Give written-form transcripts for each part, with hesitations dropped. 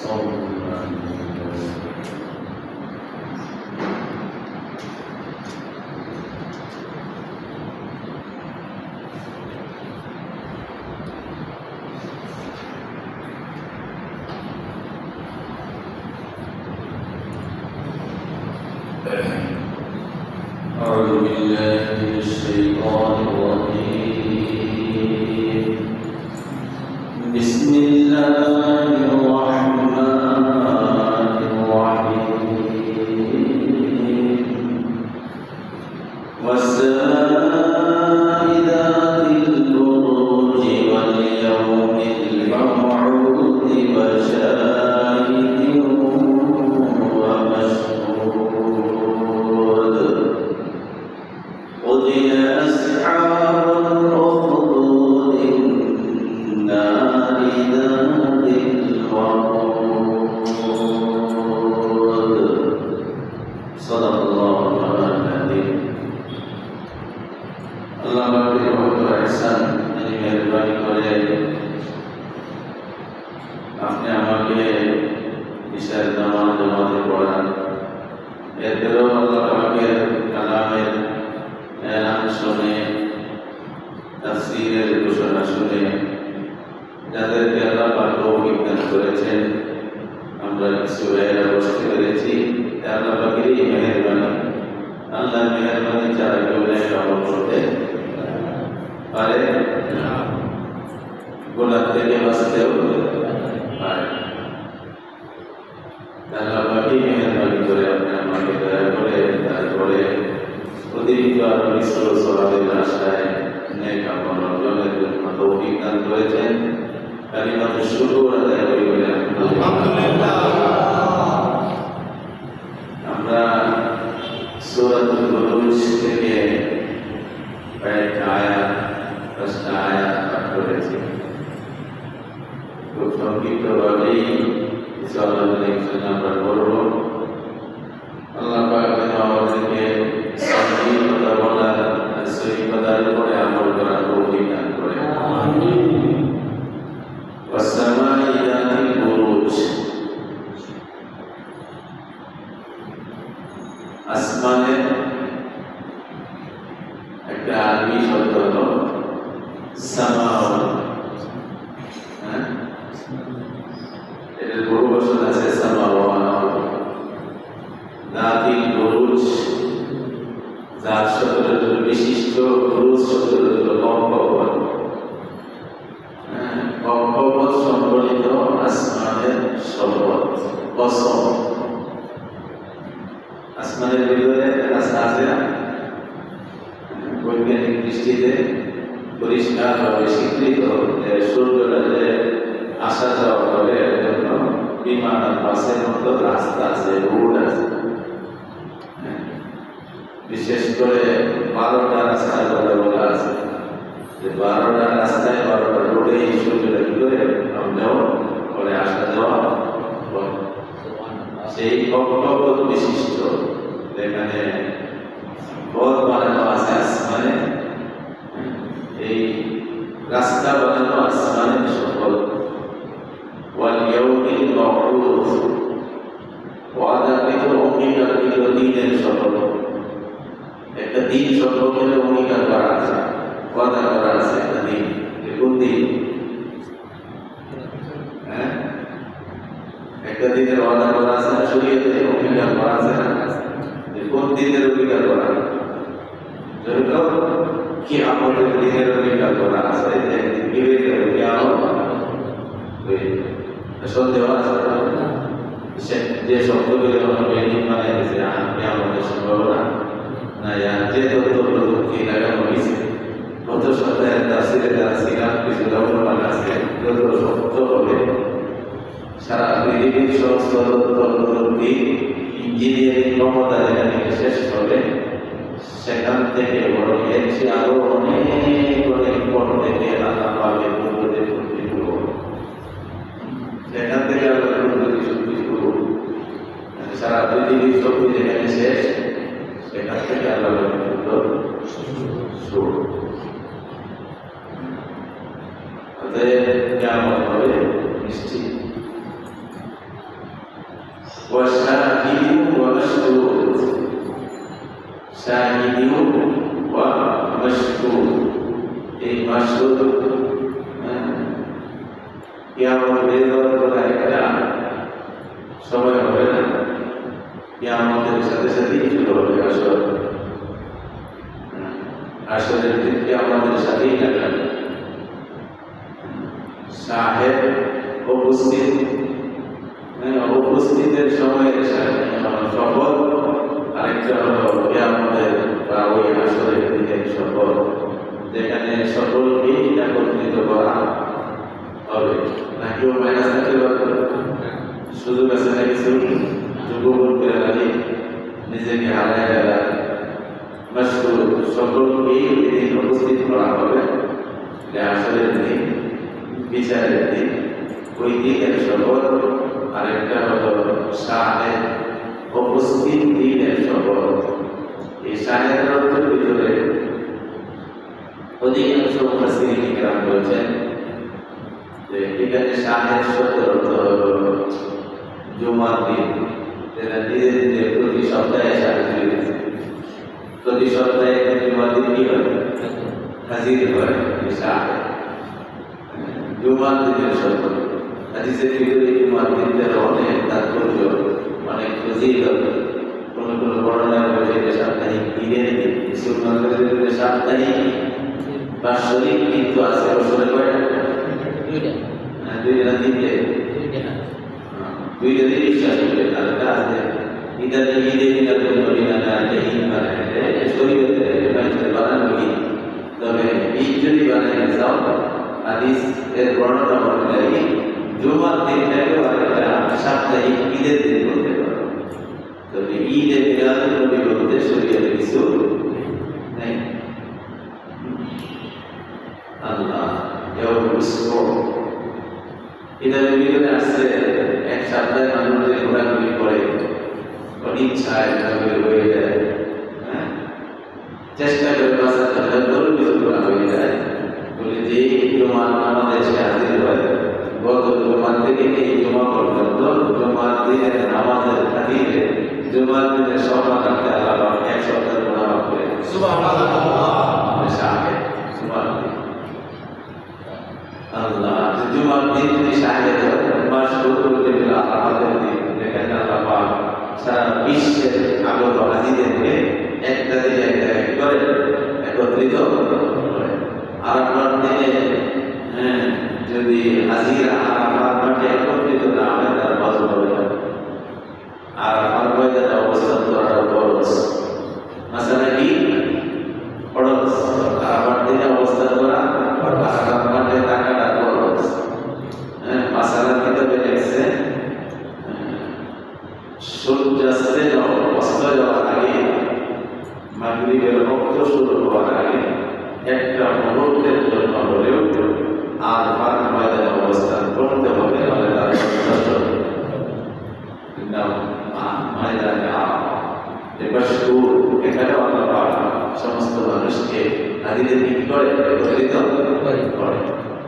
أعوذ بالله من الشيطان الرجيم. بسم الله الرحمن الرحيم. والسماء ذات البروج واليوم الموعود وشاهد ومشهود. قتل أصحاب الأخدود النار ذات الوقود. صدق الله العظيم. আল্লাহ পাকের রহমত ও ইহসান তিনি মেহেরবানি করে আপনি আমাকে ঈশার নামাজ জামাতে পড়ান। এরপরেও আল্লাহ পাকের কালামের এলান শুনে, তাফসীরের ঘোষণা শুনে যাদেরকে আল্লাহ পাক তৌফিক দান করেছেন, আমরা কিছু ভাইয়েরা বসতে পেরেছি, আল্লাহ পাকেরই মেহেরবানি। আল্লাহর মেহেরবানি ছাড়া কেউ আমল করতে পারে না, গুনাহ থেকে বাঁচতেও পারে। আল্লাহ পাকই মেহেরবানি করে আপনি আমাকে দয়া করে তারপরে অতিরিক্ত আরো মিশ্র সওয়াবের আশায় নেক আমল অর্জনের জন্য তৌফিক দান করেছেন। কালিমাত শুকর আদায় করি বলে আলহামদুলিল্লাহ। আমরা সূরাতুল বুরুজ থেকে কয়েকটা আয়াত, 10টা আয়াত পাঠ করেছি। খুব সংক্ষিপ্তভাবেই কিছু আলোচনা আমরা করব। আল্লাহ পাক যেন আমাদেরকে সঠিক কথা বলার আর সহি কথার উপরে আমল করার তৌফিক দান করেন। আমিন। ওয়াসসামাই যাতিল বুরুজ, আসমানের একটা আরবি শব্দ হলো সামাও। এটার বহু বচন আছে সামাও। যাতিল বুরুজ, যার শব্দের বিশিষ্ট, বুরুজ শব্দের কক্ষপথ। কক্ষপথ সম্বলিত আসমানের শপথ, কসম। আসমানের ভিতরে রাস্তা আছে না, বৈজ্ঞানিক দৃষ্টিতে পরিষ্কারভাবে স্বীকৃত যে সূর্যটা যে আসা যাওয়া করে এর জন্য বিমান আর বাসের মতো রাস্তা আছে, রোড আছে। বিশেষ করে 12টা রাস্তার কথা বলা আছে যে 12টা রাস্তায় 12টা রোডে এই সূর্যটা ভিতরে যেমন করে আসা যাওয়া। সেই কক্ষপথ বিশিষ্ট যেখানে পথ বানানো আছে আসমানে, এই রাস্তা বানানো আসমানের সফল। ওয়াল ইয়াউমিল মাউউদ, ওয়াদাকৃত অঙ্গীকারকৃত দিনের সফল। একটা দিন সম্পর্কে অঙ্গীকার করা আছে, ওয়াদা করা আছে একটা দিন। কোন দিন? একটা দিনের ওয়াদা করা আছে না, শরীয়তে অঙ্গীকার করা আছে না। কোন দিনের অঙ্গীকার করা? কি আমাদের দিনের অঙ্গীকার করা আছে যে একদিন কি হয়ে যাবে, সন্দেহ আছে যে শব্দগুলি আমরা বেদিন বানাইতেছে আমাদের সম্ভাবনা না, যে তথ্য প্রযুক্তি লাগানো হয়েছে গত সপ্তাহে তাফসীরে যারা ছিলাম কিছু গবেষণা আছে, যত সত্য হবে সারা পৃথিবীর সমস্ত তথ্য প্রযুক্তি ইঞ্জিনিয়ারিং ক্ষমতা যেখানে শেষ হবে, সেখান থেকে বড় এর চেয়ে আরো অনেক অনেক পর থেকে আল্লাহ পাবে প্রগতির শক্তি শুরু হবে। সেখান থেকে আল্লাহ প্রগতির শক্তি শুরু, সারা পৃথিবীর শক্তি যেখানে শেষ, সেখান থেকে আল্লাহ শুরু। অতএব কিয়ামত হবে নিশ্চিত। وشاهد ومشهود شاهد ومشهود এই মাসুদ কিয়ামত বেজর করা একটা সময় হবে না কিয়ামতের সাথে সাথেই শুরু হবে আসর আসরের দিন কিয়ামতের সাথেই লাগাবে সাহেব উপস্থিতের সময়ের শপথ আরেকটা হলো কিয়ামতের বা ওই আসরের দিনের শপথ যেখানে সকলকেই একত্রিত করা হবে না কেউ মাইনাস থাকতে পারবে সুযোগ আছে না কিছু যুবকরা নাকি নিজেকে হারায় ফেলা সকলকেই এদিন উপস্থিত করা হবে আসরের দিন বিচারের দিন ওই দিনের শপথ আরেকটা হলো শাহেদ উপস্থিত দিনের শপথ এই শাহেদের অর্থের ভিতরে অধিকাংশ মুফাসসিরিন কেরাম বলছেন যে এখানে শাহেদ শব্দের অর্থ হলো জুমার দিন যেটা ধীরে ধীরে প্রতি সপ্তাহে শাহেদ হয়ে গেছে প্রতি সপ্তাহে জুমার দিন কি হয় হাজির হয় শাহেদ জুমার দিনের শপথ হাদিসের ভিতরে জুমার দিনটার অনেক তাৎপর্য অনেক ফজিলত কোন কোন বর্ণনায় বলছে যে সাপ্তাহিক ঈদের দিন মুসলমানদের সাপ্তাহিক বাৎসরিক কিন্তু আছে বছরে কয়টা দুইটা না তিনটে দুইটা দিন বিশ্বাস করে তারটা আছে ঈদের ঈদের নবীনা ঈদ বানায় শরীয়তে মানুষের বানানো ঈদ তবে ঈদ যদি বানাইতে চাও হাদিস এর বর্ণনা অনুযায়ী জুমার দিনটাকেও আরেকটা সাপ্তাহিক ঈদের দিন বলতে পারো তবে ঈদে মিলাদুন নবী বলতে শরীয়তে কিছু নেই আল্লাহ ঈদের ভিতরে আসছে এক সপ্তাহে মানুষ যে ঘোরাঘুরি করে অনিচ্ছায় ঘোরাঘুরি হয়ে যায় চেষ্টা করে বাঁচার জন্য দৌড় করা হয়ে যায় বলে যে জুমার নামাজে সে হাজির হয় গত জুমার থেকে এই জুমা পর্যন্ত জুমার দিনের নামাজের খাতিরে জুমার দিনের সভা করতে আল্লাহ এক সপ্তাহ গুনাহ করে সুবহানাল্লাহ শাহেদ জুমার দিন আল্লাহ জুমার দিন শাহেদ মাস করতে গেলে আমাদের দিন যেখানে আল্লাহ পাক সারা বিশ্বের আগত হাজিদেরকে একটা দিন একটা করে একত্রিত করে আরাফার দিনে যদি হাজিরা আরাফার মাঠে একত্রিত না হয় তার বাজু হবে না আরাফার ময়দানে অবস্থান করাটা খরচ মাসালা কি খরচ আরাফার দিনে অবস্থান করা আরাফার মাঠে থাকাটা খরচ মাসালা কিতাবে লেখছে সূর্যাস্তে অস্ত যাওয়ার আগে মাগরিবের রক্ত শুরু হওয়ার আগে একটা মুহূর্তের জন্য হলেও আরাফার ময়দানে অবস্থান করতে হবে তাহলে তার ময়দানে এখানে আল্লাহ সমস্ত মানুষকে হাজিদের কি করে একত্রিত করে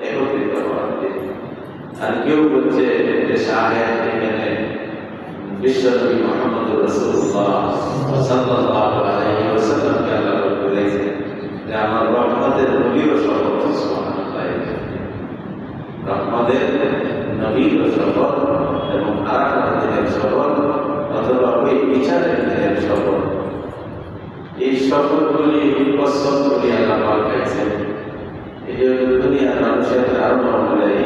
একত্রিত করে আর কেউ বলছে যে শাহেদ এখানে বিশ্বনবী মুহাম্মদ রাসূলুল্লাহ সাল্লাল্লাহু আলাইহি ওয়াসাল্লামকে আল্লাহ বলেছেন যে আমার রহমতের নবীর শপথ সুবহানাল্লাহ রহমতের নবীর শপথ এবং আরাফাত দিনের শপথ অথবা ওই বিচারের দিনের শপথ এই শপথগুলি কসমগুলি আল্লাহ পাক দিয়েছেন এই দুনিয়ার মানুষের ধারণা অনুযায়ী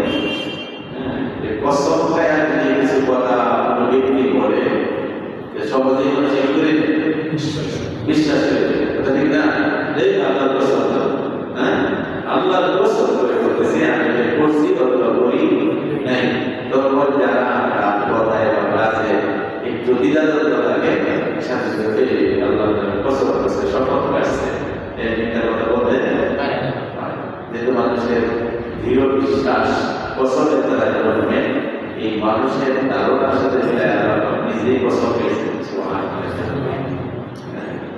কসম খায়া যদি কিছু কথা কোনো ব্যক্তি বলে যে সহজেই মানুষ করে বিশ্বাস করে কথা ঠিক না এই আল্লাহর কসম আল্লাহর কসম করে বলতেছি আমি এটা করছি অথবা করি নাই তখন যারা কথায় বা কাজে একটু দ্বিধাদ্বন্দ্ব থাকে সাথে সাথে আল্লাহ কসম করছে শপথ করছে এই তিনটা কথা বলতে যেহেতু মানুষের দৃঢ় বিশ্বাস কসমের দ্বারা জন্মে এই মানুষের ধারণার সাথে মিলায় আল্লাহ নিজেই কসম পেয়েছেন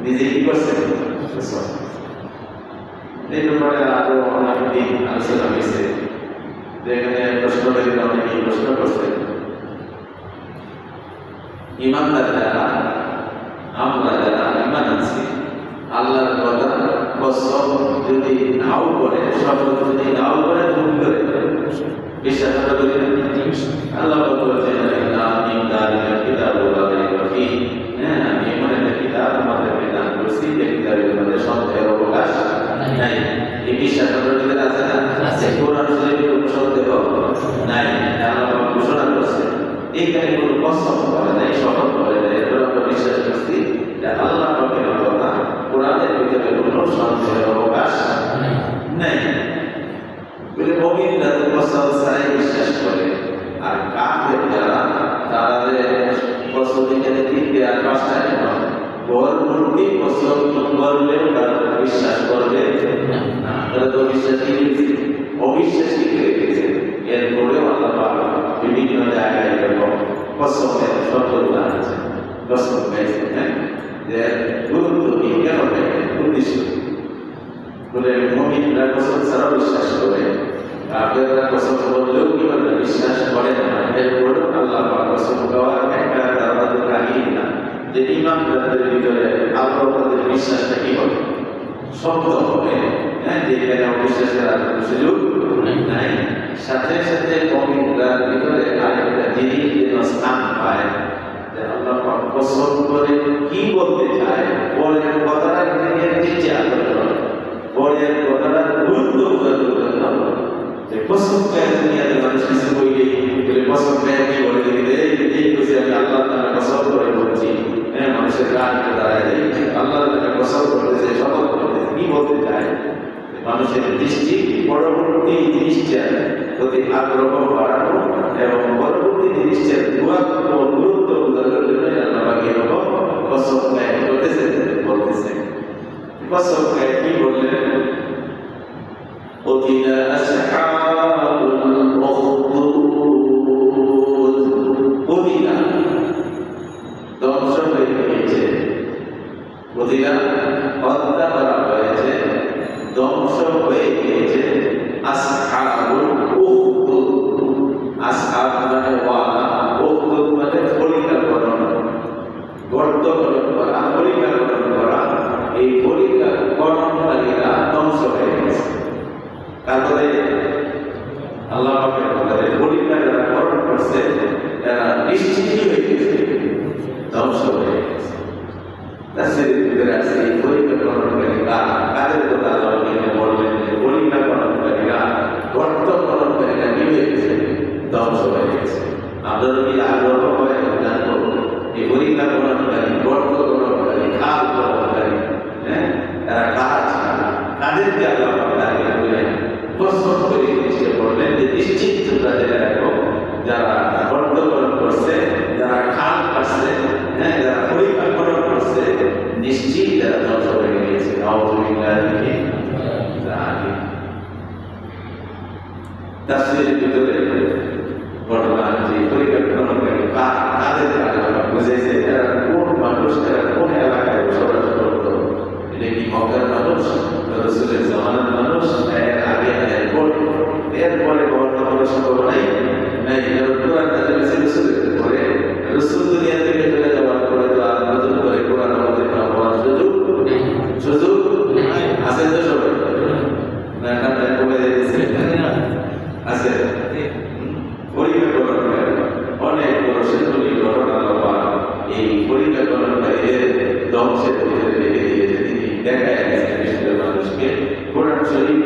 নিজে কি করছেন এই ব্যাপারে আরো অনেক দিন আলোচনা হয়েছে যেখানে প্রশ্ন থেকে অনেকেই প্রশ্ন করছেন ইমানদার যারা, আমরা যারা ইমান আছি, আল্লাহর কথা কসম যদি নাও করে, শপথ যদি নাও করে, ভুল করে বিশ্বাস করি না। আল্লাহ বলছেন আমি দালিকা কিতাবুল লা রাইবা ফীহি, আমি এমন একটা কিতাব তোমাদেরকে দান করছি যে কিতাবের মধ্যে সন্দেহের অবকাশ নাই। এই বিশ্বাস আমাদের ভিতরে আছে না? আছে। কোরআন শরীফে কোনো সন্দেহ নাই, আল্লাহ ঘোষণা করছে। এইখানে কোনো কসম করে নাই, শপথ করে নাই, এরপর আমরা বিশ্বাস করছি যে আল্লাহ পাকের কথা কোরআনের ভিতরে কোনো সন্দেহের অবকাশ নাই। বলে মুমিনরা তো কসম ছাড়াই বিশ্বাস করে, আর কাফের যারা তাদের কসম এখানে 3টে আর 5টা কেন পরবর্তী কসম করলেও তারা বিশ্বাস করবে না। তারা তো বিশ্বাস করেছে, অবিশ্বাসী করেছে। এরপরেও আল্লাহ পাক বিভিন্ন জায়গায় এরকম কসমের সতর্কতা আছে, কসম পেয়েছে যে গুরুত্ব কি, কেন পেয়ে উদ্দেশ্য বলে মুমিনরা কসম ছাড়াও বিশ্বাস করে, কাফেররা কসম করলেও কি বলে বিশ্বাস করে না। এরপরেও আল্লাহ পাক কসম দেওয়ার একটা দরজা লাগিয়ে দিলাম যে ইমানদারদের ভিতরে আল্লাহ তাদের বিশ্বাসটা কি হবে, শব্দ হবে, যেখানে অবিশ্বাস করার কোনো সুযোগ নাই। সাথে সাথে মুমিনদের ভিতরে আরেকটা জিনিস যেন স্থান পায় যে আল্লাহ পাক কসম করে কি বলতে চায়, পরের কথাটা নিয়ে নিচে আলোচনা, পরের কথাটা গুরুত্ব বোঝানোর জন্য যে কসম করে দুনিয়াতে মানুষ কিছু বইলে বলে কসম করে কি বলে দিলে এই বুঝে আমি আল্লাহ তাআলা কসম করে বলছি, মানুষের গান দাঁড়ায় যায় আল্লাহ তাআলা কসম করতেছে, শপথ করতেছে, কি বলতে চায় মানুষের দৃষ্টি পরবর্তী জিনিসটার প্রতি আগ্রহ বাড়ানো এবং পরবর্তী জিনিসটার গুরুত্ব বোঝানোর জন্য আল্লাহ পাক এরকম কসম করতেছে বলতেছে। কসম কি বললেন? ওদিনা আসহাবুল উখদুদ, ওদিনা ধ্বংস হয়ে গিয়েছে, ওদিনা হত্যা করা হয়েছে, ধ্বংস হয়ে গিয়েছে আসহাবুল উখদুদ। আসহাব মানে ওয়ালা, উখদুদ মানে পরিকল্পনা, গর্তকরণ করা, পরিকল্পনা করা। এই পরিকল্পনাকারীরা ধ্বংস হয়ে গেছে। তারপরে আল্লাহ পাকের তাদের পরিকল্পনা করছে, এরা নিশ্চিত হয়ে গেছে, ধ্বংস হয়ে গেছে। তাদের ভিতরে আছে এই পরিকল্পনাকারী কাদের কথা আল্লাহ বললেন যে পরিকল্পনাকারীরা, গর্তকরণকারীরা কি হয়ে গেছে, ধ্বংস হয়ে গেছে। আমরা যদি আগ্রহ হয় জানবো এই পরিকল্পনাকারী, গর্তকরণকারী, খাল করণকারী, তারা কারা ছিল, তাদেরকে আল্লাহ তাদেরকে বললেন কসম করে জিনিসটা বললেন যে নিশ্চিত তোমরা জেনে রাখো যারা গর্তকরণ করছে, যারা খাল করছে, যারা পরিকল্পনা করছে, নিশ্চিত যারা ধ্বংস হয়ে গিয়েছে। তাফসীরের ভিতরে ঘটনা যে পরিকল্পনাকারী কাদের বুঝেছে, এরা কোন মানুষ, এরা কোন এলাকায় বসবাস করত। এটা কি মক্কার মানুষ, রাসূলের জামানার মানুষ, এর আগে এরপরে বর্তমানে সম্ভব নাই। কোরআন নাযিল হয়েছে রাসূলের পরে, রাসূল দুনিয়া থেকে চলে যাওয়ার পরে তো আর নতুন করে কোরআন অবতীর্ণ হওয়ার সুযোগ আছে তো সবাই না, কমে যাইতেছে আছে। পরিকল্পনাকারী অনেক বড় সেতুলি ঘটনা বাবা এই পরিকল্পনাকারীদের ধ্বংসের ভিতরে রেখে দিয়েছে। তিনি দেখায় গেছেন বিশ্বের মানুষকে। কোরআন শরীফ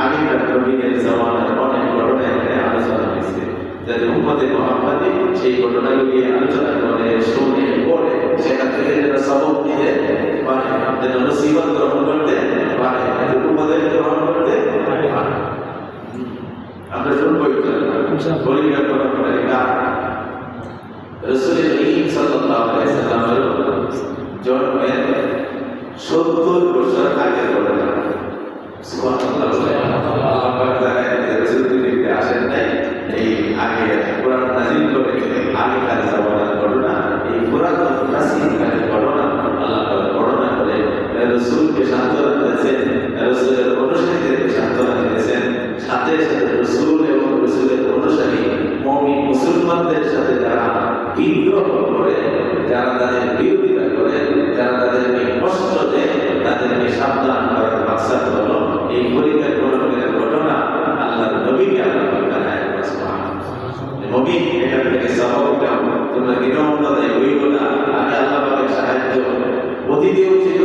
আগেকার নবীদের জামানার অনেক ঘটনা এখানে আলোচনা হয়েছে, যাতে উম্মতে মুহাম্মাদি সেই ঘটনাগুলি আলোচনা করে, শুনে, পড়ে সেখান থেকে যারা সবক নিতে পারে, যেন নসিহত গ্রহণ করতে পারে, উপদেশ গ্রহণ করতে পারে। আমরা শুনবো পরিকল্পনাকারী রাসূল সাল্লাল্লাহু আলাইহি ওয়াসাল্লামের জন্মের 70 বছর আগের ঘটনা। আসেন নাই এই আগে কোরআন নাযিল করে আগেকার জামানার ঘটনা, এই পুরাতন প্রাচীনকালের ঘটনা আল্লাহ বর্ণনা করে রাসূলকে সান্ত্বনা দিয়েছেন, রাসূলের অনুসারীদেরকে সান্ত্বনা দিয়েছেন। সাথে সাথে রাসূল এবং রাসূলের অনুসারী মুমিন মুসলমানদের সাথে যারা বিদ্রোহ করে সাবধান করার মাকসাদ হলো এই পরিকল্পনার ঘটনা আল্লাহর নবীকে আল্লাহ জানায় নবী এটা থেকে সবকটা তোমরা বিনম্রতায় হইল না আমি আল্লাহ পাকের সাহায্য অতীতেও ছিল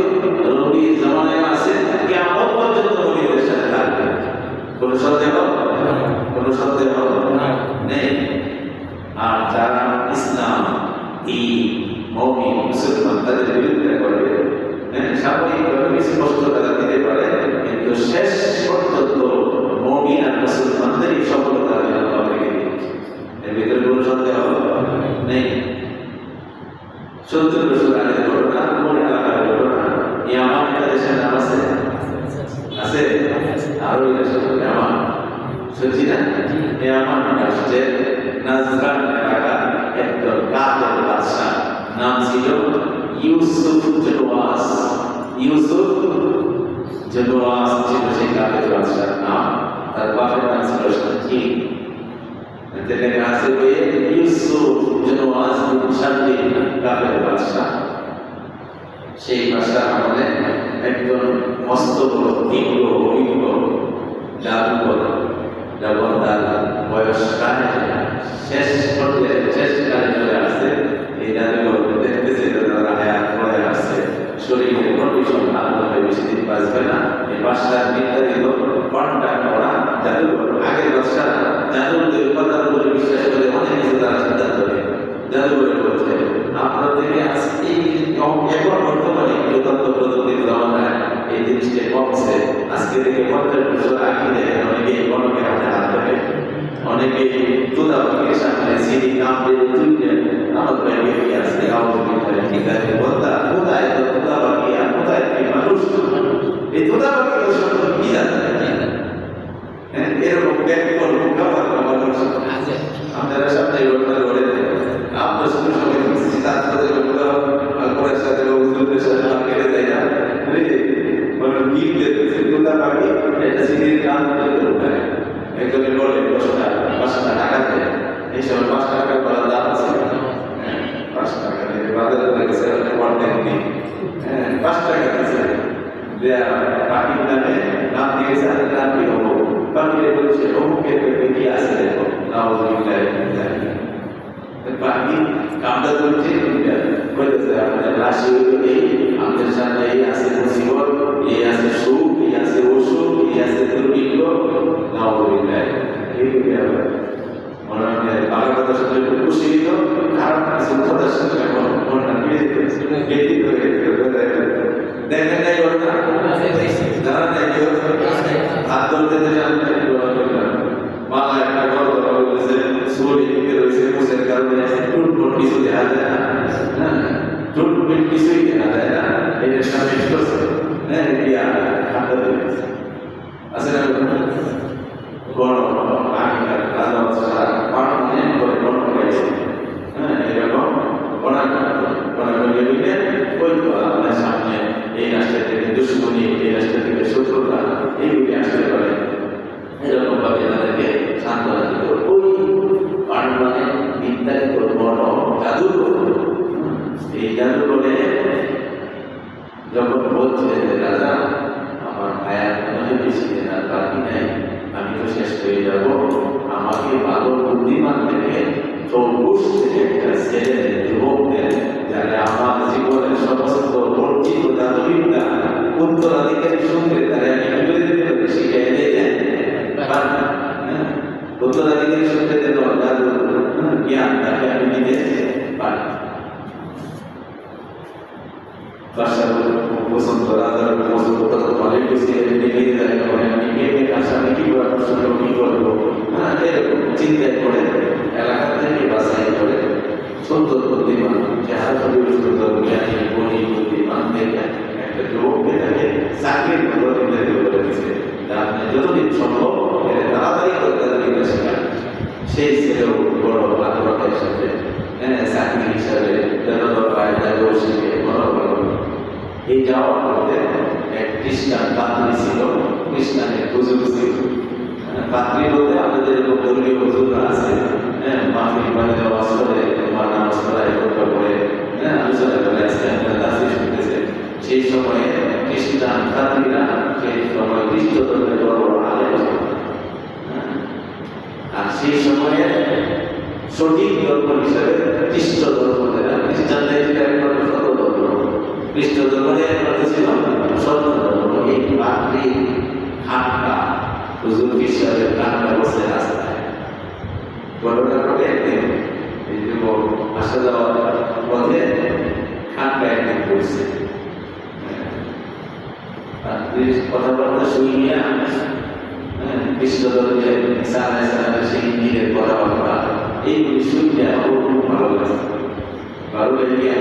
নবী জামানায় আছে কিয়ামত পর্যন্ত নবীদের সাথে থাকবে কোনো সন্দেহ নেই। আর যারা ইসলাম মুমিন মুসলমান তাদের বিরুদ্ধে করবে সাময়িকভাবে কিছু কষ্ট তারা দিতে পারে কিন্তু শেষ পর্যন্ত মুমিন আর মুসলমানদেরই সফলতা আল্লাহ রেখে দিয়েছে এর ভিতরে কোনো সন্দেহ নেই। 70 বছর আগের ঘটনা কোন এলাকার ঘটনা ইয়ামান একটা দেশের নাম আছে আরো ইয়ামান শুনছি না ইয়ামান রাষ্ট্রের নাজরান এলাকা একজন কাফের বাদশা নাম ছিল ইউসুফ জনওয়াজ ছিল সেই কাফের বাদশার নাম তার বাপের নাম ছিল শাকিব তেলে কাছে হয়ে ইউসুফ জনওয়াজ শাকিব কাফের বাদশা সেই বাদশা আমলে একজন মস্ত বড় তীব্র অভিজ্ঞ জাদুকর যখন তার বয়স শেষ পর্যায়ে শেষ কালে চলে আসছে এই জাদুকর দেখতেছে তারা হায়াত পড়ে আসছে শরীরের কন্ডিশন ভালো হয়ে বেশি দিন বাঁচবে না এই বাদশার নির্ধারিত কন্ট্যাক্ট করা জাদুকর আগের বাদশা জাদুকরের কথার উপরে বিশ্বাস করে অনেক কিছু তারা সিদ্ধান্ত নেয় জাদুকরের বলছে আপনার থেকে আজকে এখন বর্তমানে তথ্য প্রযুক্তির জমানায় এই জিনিসটা কমছে আজকে থেকে 50 বছর আগে দেখেন অনেকে গণকের হাতে হাত ধরে অনেকে তোদাবাকের সামনে সিডি নাম দিয়ে তুললে আমার ব্যাগে কি আছে ঠিক আছে কোথায় তোদাবাকি আর কোথায় কি মানুষ এই তোদাবাকি তো সব কি জানে এরকম ব্যাগ করবো মানুষ আপনারা সামনে ঘটনা ঘটে আপনার শুধু সঙ্গে ছাত্রদের পরের সাথে হুজুরদের সাথে কেটে যায় না মানে গিফট দিতেছে তোতা পাখি এটা সিঁড়ির কান একজনের বলে 5 টাকা দেয় এই সময় 5 টাকা করার দাম আছে 5 টাকা দিয়ে বাজারে গেছে কন্টেন্ট দিই 5 টাকা দিয়েছে পাখির নামে নাম দিয়েছে আর নাম কি হবো পাখিরে বলছে অমুকের কি আছে দেখো নাও পাখি কামটা করছে বলতেছে আপনাদের রাশি এই আমাদের সামনে এই আছে মুসিবত এই আছে সুখ এই আছে অসুখ এই আছে দুর্ভিক্ষ নাও এইগুলি আবার মনে হয় ভালো কথা শুনলে একটু খুশি দিত খারাপ কিছু কথার সঙ্গে মনটা ব্যতীত হয়ে দেখেন নাই ঘটনা জানা নাই কেউ হাত ধরতে মালা একটা গল্প বলেছে সুরি দিকে রয়েছে মুসের কারণে টুটফুট কিছু দেখা যায় না টুটফুট কিছুই দেখা যায় না এটার সামনে করছে দিয়া ঠান্ডা হয়ে গেছে আসলে গরম আগেকার রাজা বাদশাহ পার্মানেন্ট করে গরম হয়েছে এরকম অনেক মিলে ওই তো আপনার সামনে এই রাষ্ট্র থেকে দুশ্মনী এই রাষ্ট্র থেকে শত্রুতা এইগুলি আসতে পারে এরকম ভাবে তাদেরকে সান্ত্বনা দিত ওই পার্মানে বিদ্যারিত বড় জাদুকর এই জাদুকরে যখন বলছে যে রাজা আমার ভাইয়ার মনে বেশি দিন আর বাকি নাই আমি তো শেষ হয়ে যাব আমাকে ভালো বুদ্ধিমান থেকে চৌকুশ থেকে একটা ছেলে যুবকদের যারা আমার জীবনের সমস্ত বর্জিত জাদুবিদ্যা উত্তরাধিকারী সঙ্গে তারা আমি কি করে দিতে পারি শিখিয়ে দিয়ে উত্তরাধিকারী সঙ্গে যেন জাদু জ্ঞান তাকে আমি দিতে পারি বাদশাহ পছন্দ রাজার পছন্দ করা অনেক বেশি নিয়ে যায় আমি মেয়েকে আসামে কি করবো কি করবো এরকম চিন্তায় করে এলাকা থেকে বাছাই করে সুন্দর বুদ্ধিমান যারা সুন্দর জ্ঞানী গণী বুদ্ধিমান দেখে একটা যুবককে তাকে চাকরির মতো নির্ধারিত করে দিচ্ছে আপনি যতদিন সম্ভব তাড়াতাড়ি করতে দিতে শেখান সেই ছেলেও বড় আগ্রহের সাথে চাকরি হিসাবে যত পায় তাদেরও শিখে বড় বড় এই যাওয়ার মধ্যে এক খ্রিস্টান পাত্রী ছিল খ্রিস্টানের হুজুর ছিল পাত্রী বলতে আমাদের এরকম ধর্মীয় হুজুররা আছে মাহফিল মানে নামাজ পড়ে নামাজ পড়ায় করে আলোচনা করে আজকে আপনারা তাফসীর শুনতেছে সেই সময়ে খ্রিস্টান সেই সময়ে সঠিক ধর্ম হিসাবে খ্রিস্ট ধর্ম, খ্রিস্টানদের একমাত্র সত ধর্ম, খ্রিস্ট ধর্মের একমাত্র ছিল সত ধর্ম। এই পাত্রী খানকা হুজুর হিসাবে খানকা বসে রাস্তায় ঘটনা ঘটে একদিন এই যুবক আসা যাওয়ার পথে খানকা একদিন করছে কথাবার্তা শুনিয়ে খ্রিস্ট ধর্মের সেই নিজের কথাবার্তা এইগুলি শুনলে আমার খুব ভালো লাগছে। ভালো লেগে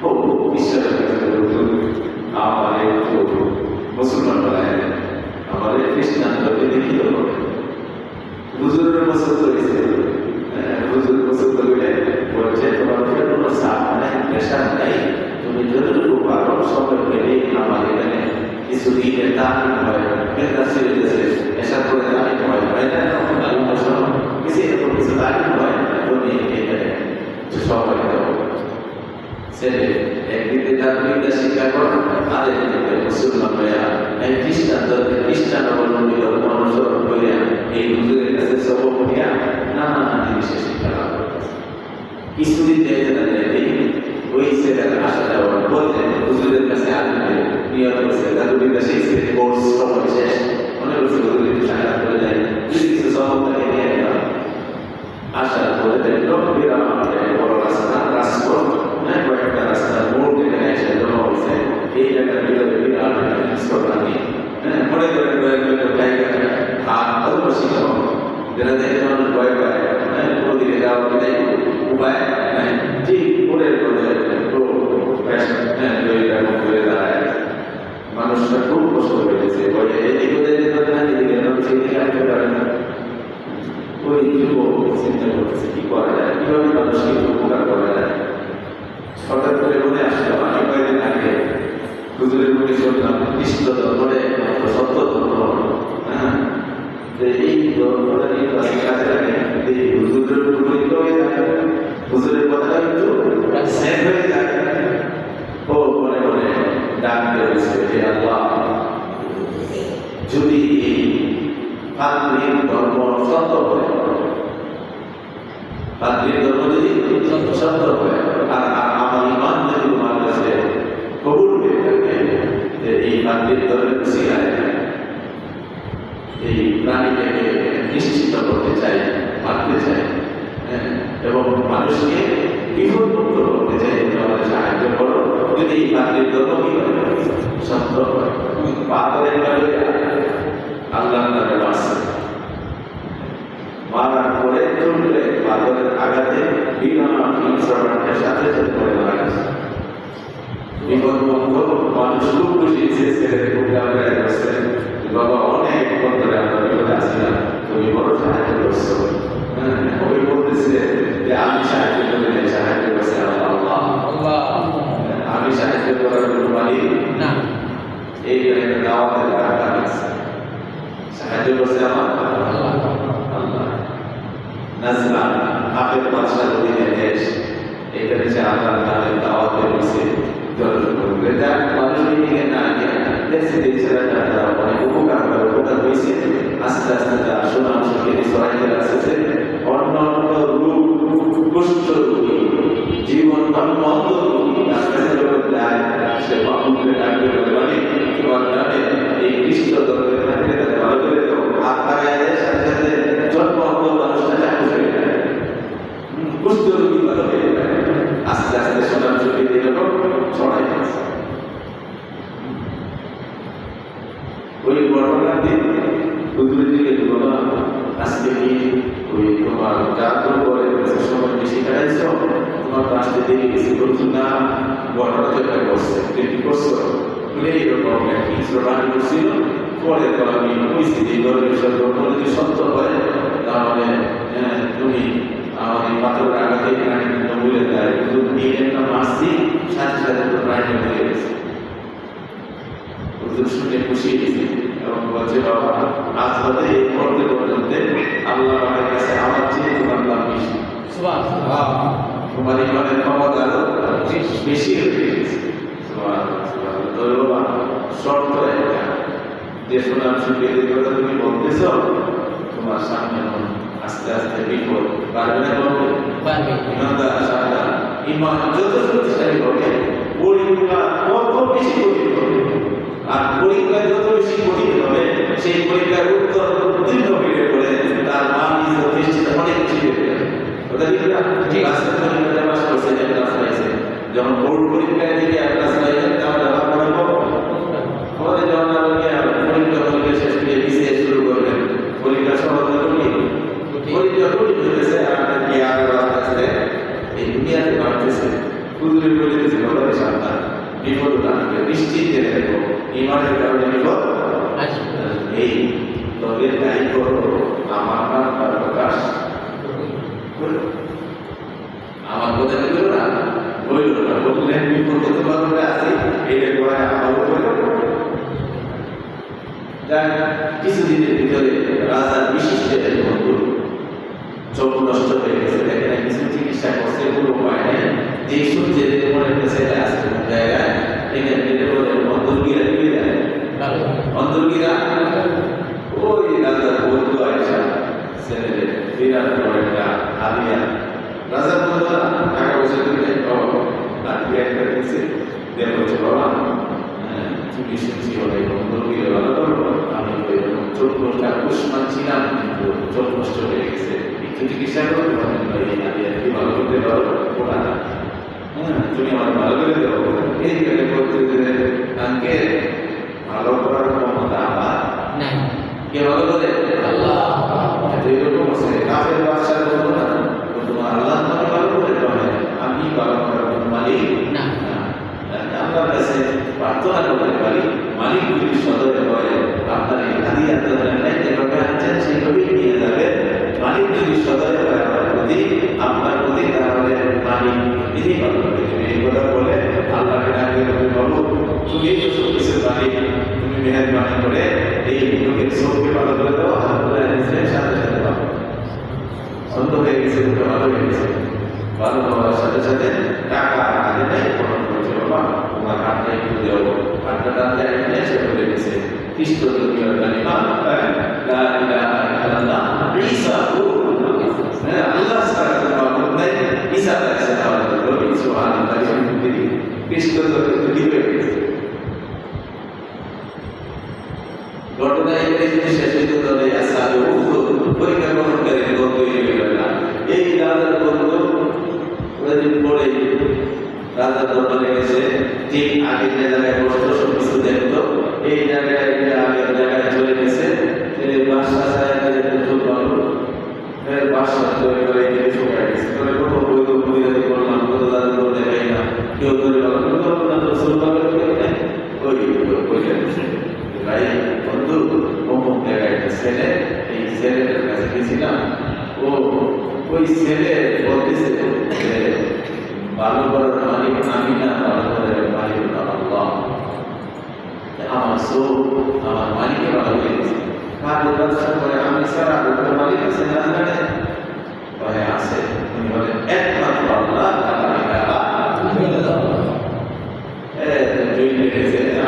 ও বিশ্বাসের কাছে আমার একটু মুসলমান বানায় আমার খ্রিস্টান ধর্মে দেখিত করে হুজুরের পছন্দ হয়েছে। হুজুর পছন্দ করে বলছে তোমার কোনো চাপ নাই, প্রেশার নাই, তুমি যতটুকু পারো সবাই পেলে আমার এখানে কিছু দিনের তালিম হয়, মেধা ছেড়ে দিয়েছে এসা করে তালিম হয়, হয় না কিছু এরকম কিছু তালিম হয়, তুমি এখানে সবাই দেবো ছেলে একদিকে তার বিদ্যা শিক্ষা করো, আরেকদিকে মুসলমান হইয়া এই খ্রিস্টান ধর্মে খ্রিস্টান অবলম্বী ধর্ম অনুসরণ করিয়া এই হুজুরের কাছে সবক নিয়া নানা জিনিসের শিক্ষা লাভ করতেছে। কিছুদিন দেখে তাদের ওই ছেলের আসা যাওয়ার পথে হুজুরের কাছে আসবে নিয়ত করছে, তাদের বিদ্যা শিখছে, কোর্স সময় শেষ মনে করছে হুজুরের সাক্ষাৎ করে যায়, কিছু সবক তাকে নিয়ে গেলাম। আসার পরে দেখলো বিরাট বড় রাস্তা, রাজপথ, কয়েকটা রাস্তার মোড় যেখানে এসে জমা হয়েছে, এই জায়গার ভিতরে বিরাট স্কোরদানি মনে করেন হাত অল্প শিক্ষক যেটা দেখে মানুষ ভয় পায়, কোনোদিকে যাওয়ার নেই উপায় নাই, ঠিক মোড়ের মধ্যে করে দাঁড়ায় মানুষরা খুব কষ্ট হয়ে গেছে, বলে এদিকে এদিকে সেদিকে আসতে পারে না। ওই যুবক চিন্তা করতেছে কি করা যায়, কিভাবে মানুষকে উপকার করা যায়। হঠাৎ করে মনে আসলো আমি কয়েকদিন আগে হুজুরের মুখে শুনলাম খ্রিস্ট ধর্মে সত্য ধর্ম, হ্যাঁ এই ধর্মটা নিয়ে কাজে লাগে, এই হুজুরের উপকৃত হয়ে থাকে, হুজুরের কথা কিন্তু সেট হয়ে যায়। ও মনে মনে ডাক দিয়েছে যে আল্লাহ যদি এই পাত্রীর ধর্ম সত্য হয়, পাত্রীর ধর্ম যদি সত্য হয় আর আমার ইমান যদি তোমার কাছে কবুল হয়ে থাকে, যে এই পাত্রীর ধর্মের শিলায় এই প্রাণীটাকে নিশ্চিত করতে চাই, মারতে চাই, এবং মানুষকে বিপদমুক্ত করতে চাই, আমাদের সাহায্য করো। যদি এই পাত্রীর ধর্ম কি সত্য হয়, পাথরের আল্লাহ নামে মারছে, মারার পরে চললে পাথরের আঘাতে বিরাট হিংস্রটাকে সাথে সাথে করে মারা গেছে। বিপদমুক্ত মানুষ খুব খুশি, বাবা অনেক বন্ধুরা আমরা বিপদে আছি না, তুমি বড় সাহায্য করছো। ওই বলতেছে যে আমি সাহায্য করি নাই, সাহায্য করছে আল্লাহ, আমি সাহায্য করার কোনো মালিক না। এই একটা দাওয়াতের কারণ আছে, সাহায্য করছে আমার আল্লাহ। নাজরা আপেল বাদশার অধীনে দেশ, এখানে সে আল্লাহর নামের দাওয়াতের বিষয়ে এটা মানুষ মিটিংয়ে না গিয়ে দেশে দেশে তারা অনেক উপকার করে, উপকার হয়েছে। আস্তে আস্তে তারা সুনাম সুখেরি সরাইতে আসতেছে। অন্য অন্য রূপ কুষ্ঠ রোগী, জীবন অন্ধ রোগী তার কাছে যখন যায় সে বাপুকে ডাকবে বলে মানে তোমার নামে এই খ্রিস্ট ধর্মের খাতিরে তাদের ভালো করে দেবো, হাত লাগায় দেয়, সাথে সাথে জন্ম অন্ধ মানুষটা চাকু হয়ে যায়, কুষ্ঠ রোগী ভালো হয়ে যায়। আস্তে আস্তে সুনাম সুখেরি এরকম ছড়াই গেছে। ওই ঘটনার দিন হুজুরের দিকে বাবা আজকে কি ওই তোমার জাদু করে সময় বেশি কাটাইছ, তোমার তো আসতে দিয়ে গেছি, বলছো না ঘটনা তো একটা করছে, কি করছো এইরকম কিছু রানি করছিল। পরে তো আমি বুঝছি যে ধর্মের ধর্ম যদি সত্য হয় তাহলে তুমি আমার এই পাথরের আঘাতে প্রাণী বলে দেয়, নিয়ে একটা মারছি, সাথে সাথে তো প্রাণী হয়ে গেছে। হুজুর শুনে খুশি গেছে এবং বলছে বাবা আজ হতে এই মুহূর্তে পর্যন্ত আল্লাহ আমার কাছে আমার চেয়ে তোমার নাম বেশি, তোমার ইমানের ক্ষমতা আরো বেশি হয়ে গেছে। শর্ত একটা যে সুনাম সুখের কথা তুমি বলতেছ, তোমার সামনে আস্তে আস্তে বিপদ পারবে না বলবে পারবে ইমানদার সাবধান ইমান যত শক্তিশালী হবে পরীক্ষা তত বেশি কঠিন হবে আর পরীক্ষা যত বেশি কঠিন হবে সেই পরীক্ষার উত্তর উত্তীর্ণ হয়ে পড়ে তার মান যথেষ্ট অনেক বেশি বেড়ে যাবে ওটা ঠিক না রাস্তার পরীক্ষাতে পাস করছে যে ক্লাস পাইছে যখন বোর্ড পরীক্ষায় দিকে ক্লাস পাইছে তাহলে আবার পড়ে আমাদের যখন পরীক্ষা শেষ করে বিসিএস শুরু করবেন পরীক্ষা সহজ পরীক্ষা কঠিন হইতেছে আর কি আগে আসতে এই দুনিয়াতে বাড়তেছে হুজুরে বলে দিয়েছে বলা সাবধান বিপদ আসবে নিশ্চিত জেনে রেখো ইমানের কারণে বিপদ এই তবে তাই করো আমার নাম তার প্রকাশ আমার কথা বলল না বলল না বললেন বিপদ হতে পারবে আছে এটা করে আমার উপরে কিছুদিনের ভিতরে রাজার বিশিষ্ট বন্ধু চোখ নষ্ট হয়ে গেছে দেখে না কিছু চিকিৎসা করছে কোনো উপায় নেই যে সূর্যের মনে একটা ছেলে আসছে জায়গায় এখানে বলে অন্তর্গিরা দিয়ে দেয় অন্তর্গিরা ওই রাজার বন্ধু আয়সা ছেলেদের বিরাট বড় একটা হাদিয়া রাজার বন্ধুরা টাকা পয়সা দিলে হাদিয়া একটা দিচ্ছে দেড় বছর বাবা তুমি শুনছি বলে অন্তর্গিরা ভালো করো আমি চোখ উষ্মান ছিলাম কিন্তু চোখ নষ্ট হয়ে গেছে চিকিৎসা করতে পারেন কি ভালো করতে পারো ওরা তুমি আমার ভালো করে দেবো এই করে বলতে কানকে ভালো করার ক্ষমতা আমার কে ভালো করে এরকম আছে কাফের বাদশাহ বলবো না তোমার আল্লাহ তোমাকে ভালো করে দেবে আমি ভালো করার মালিক না আল্লাহর কাছে প্রার্থনা করতে পারি মালিক যদি সদয় হয় আপনার এই হাদি আত্মদান নাই যেভাবে আনছেন সেইভাবেই নিয়ে যাবে মালিক যদি সদয় হয় আপনার প্রতি তাহলে মালিক বিধি পালন করে দেবে এই কথা বলে আল্লাহকে ডাকে বলো তুমি তো সব কিছু মালিক তুমি মেহরবানি করে এই লোকের চোখকে ভালো করে দাও আল্লাহ সাথে সাথে পাবো অন্ধ হয়ে গেছে ওটা ভালো হয়ে গেছে ভালো হওয়ার সাথে সাথে টাকা আগে নেই পড়ানো করছে বাবা তোমার হাতটা একটু দেও হাতটা টানতে আগে সে বলে গেছে খ্রিস্ট ধর্মীয় কালিমা লা ইলাহা ইল্লাল্লাহ ঈসা আল্লাহ ছাড়া কোনো মাবুদ নাই ঈসা আলাইহিস সালাম নবী সুবহানাল্লাহ তিনি খ্রিস্ট ধর্মে লিখে গেছে ঘটনা এখানে যদি শেষ হইতে তবে আসাবে পরীক্ষা গ্রহণকারী বন্ধু হয়ে গেল না এই রাজার বন্ধু ওদিন পরে রাজার দরবারে গেছে ঠিক আগের যে জায়গায় বসতো সব কিছু দেখতো এই জায়গায় আগের জায়গায় চলে গেছে বাসা বাসা তৈরি করে শুকায় গেছে তবে কোনো বৈধ পরিণতি করলাম কত দাদা করে দেখাই না কেউ ধরে ভাই বন্ধু অমুক জায়গায় একটা ছেলে এই ছেলেটার কাছে গেছিলাম ও ওই ছেলে বলতেছে যে ভালো করার মালিক আমি না ভালো করার মালিক আল্লাহ আমার চোখ আমার মালিকে ভালো লেগেছে কাজে ব্যবসা করে আমি সারা মালিক আছে না জানে আছে উনি বলেন একমাত্র আল্লাহ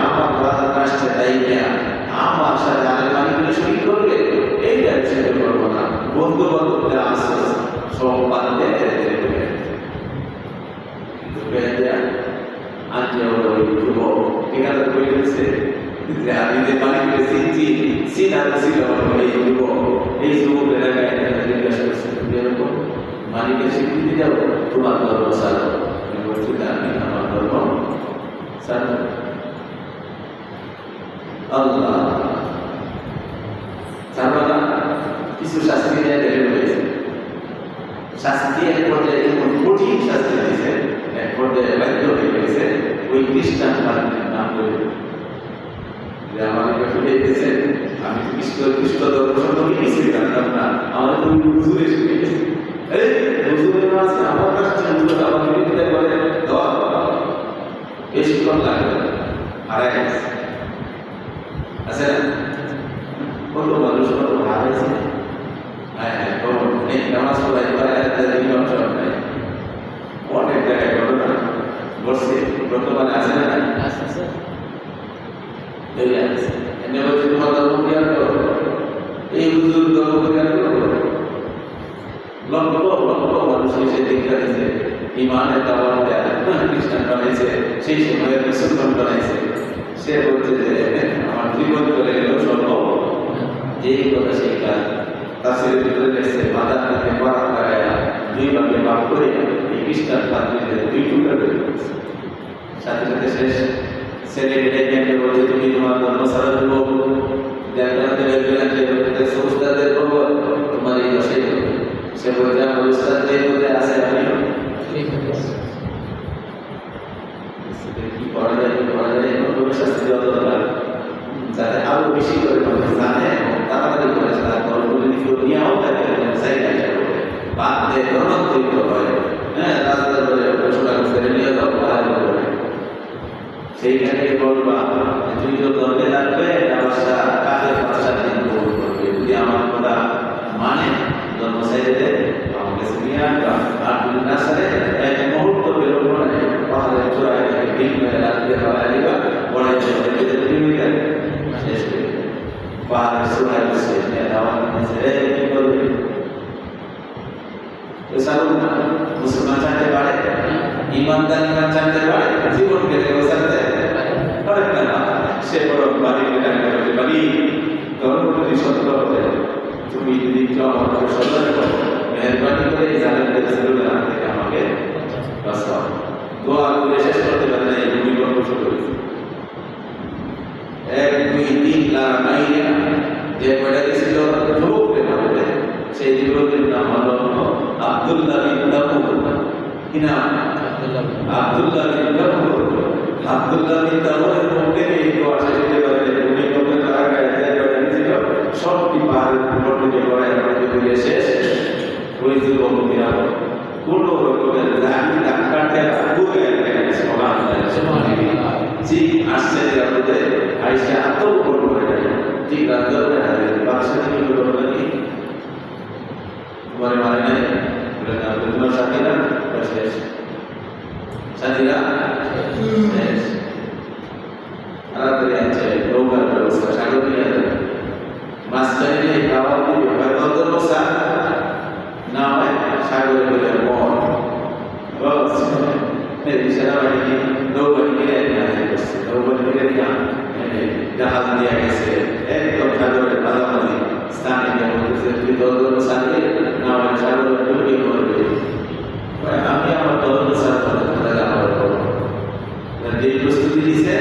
আমার বাধা কাজটা তাই আমার সাথে আগে মালিকের শরীর করবে এই ব্যবসাটা করবো না বন্ধু বান্ধবদের আসে সব বাদ আজকে ওই যুবক এখানে বলে দিচ্ছে যে আমি যে মালিকের চিনছি চিনার ছিল এই যুবক এলাকায় জিজ্ঞাসা করছে এরকম মালিকের স্বীকৃতি যাবো তোমার ধর্ম সারো আমি বলছি আমি আমার ধর্ম সারো আল্লাহ সারবানা কিছু শাস্তি দেওয়া দেরি হয়েছে শাস্তি এক পর্যায়ে এমন কঠিন শাস্তি দিয়েছে এক পর্যায়ে বাধ্য হয়ে গেছে ওই খ্রিস্টান মালিকের নাম বলে যে আমাদের কাছে এসেছে আমি খ্রিস্ট ধর্ম সম্পর্কে কিছুই জানতাম না আমাদের তো হুজুর এসে গেছে এই হুজুরের আছে আমার কাছে হুজুর আমাকে বিদায় করে দেওয়া বেশিক্ষণ লাগবে হারাই গেছে আছে না কত মানুষ কত হারাইছে হ্যাঁ অনেক নামাজ পড়াই অনেক জায়গায় ঘটনা ঘটছে বর্তমানে আছে না তোমার ধর্ম জ্ঞান করো এই হুজুর ধর্ম জ্ঞান করো অবশেষে দীক্ষা দিয়েছে, ইমানের দাওয়াত দেয়, খ্রিস্টান বানাইছে, সেই সময় মুসলমান বানাইছে। সে বলছে যে আমার জীবন করে গেল সম্ভব, এই কথা সেই কাজ তাফসীরের ভিতরে দেখছে মাথার মধ্যে পরাত লাগায়া দুই ভাগে ভাগ করে এই খ্রিস্টান পাদ্রীদের দুই টুকরা করে দিয়েছে। সাথে সাথে শেষ ছেলে বেটাকে বলছে তুমি তোমার ধর্ম ছাড়া দেবো, উস্তাদের বলবো তোমার এই দশাই হবে। সে বলছে আমার উস্তাদ যে বলতে আসে আমি কি করা যায়, কি করা যায়, এমন শাস্তি দেওয়া দরকার যাতে আরো বেশি করে মানুষ জানে এবং তাড়াতাড়ি করে তারা গল্পগুলি নিয়েও তাকে জায়গায় বাদ দিয়ে ধর্মান্তরিত হয়। হ্যাঁ, রাস্তার ধরে ঘোষণা ছেড়ে নিয়ে যাও পাহাড় করে সেইখানে বলবা তুই তো ধর্মে রাখবে ব্যবসা কাজের 5-7 দিন ভোগ করবে, যদি আমার কথা মানে ধর্ম সাইডে আমাকে শুনিয়ে আনবা। আর যদি না সারে এক মুহূর্ত বেরোবো না, পাহাড়ের চূড়ায় থেকে ঠিক মেরে রাখতে পারা দিবা বড় শেষ করে পাহাড়ের চূড়ায় বসে দাওয়াত দিয়েছে কি করবে মুসলমান চাইতে পারে, ইমানদার ইমান চাইতে পারে, জীবন কেটে বসাতে পারে না। সে বড় বাড়ি কেটে বাড়ি ধর্মপতি সত্য হবে, তুমি যদি আমার সন্ধান করো মেহরবানি করে এই জালেমদের ছেলেদের থেকে আমাকে বাঁচাও। দোয়া করে শেষ করতে পারে না, এই ভূমিকম্প শুরু করেছে 1-2-3 লাখ মাইলে যে পড়ে গেছিল যুবককে মারবে, সেই যুবকের নাম হলো আব্দুল্লাহ বিন দাউদ। কি নাম? আব্দুল্লাহ বিন দাউদ। আব্দুল্লাহ বিন দাউদের মুখে এই দোয়া শেষ হতে পারে ভূমিকম্পের লাগায় ছিল সবটি পাহাড়ের উপর থেকে পড়ে আমাদের শেষ। ওই যুবক বিরাম কোনো রকমের জানি ডাক্তারকে ঘুরে জি আসছে আপনাদের আইসা আত্মগোপন করে দেয়। ঠিক রাস্তা করে হাজির বাক্সা থেকে নাকি তোমার মানে নাই বলে না তোমার সাথীরা শেষ, সাথীরা শেষ। তাড়াতাড়ি আছে নৌকার ব্যবস্থা, সাগর নিয়ে যাবে, মাছ চাইলে খাবার দিবে, হয়তো বসা না হয় সাগরে বলে মন সেনাবাহিনী নৌবাহিনী কিনে হাজির করছে, নৌবাহিনী কিনে জাহাজ নিয়ে গেছে একদম সাগরের মাঝামাঝি স্থানে গিয়ে বলতেছে তুই দল সাথে না হয় সাগরের ডুবিয়ে করবে, আমি আমার দল আমার করবো। যে প্রস্তুতি দিছে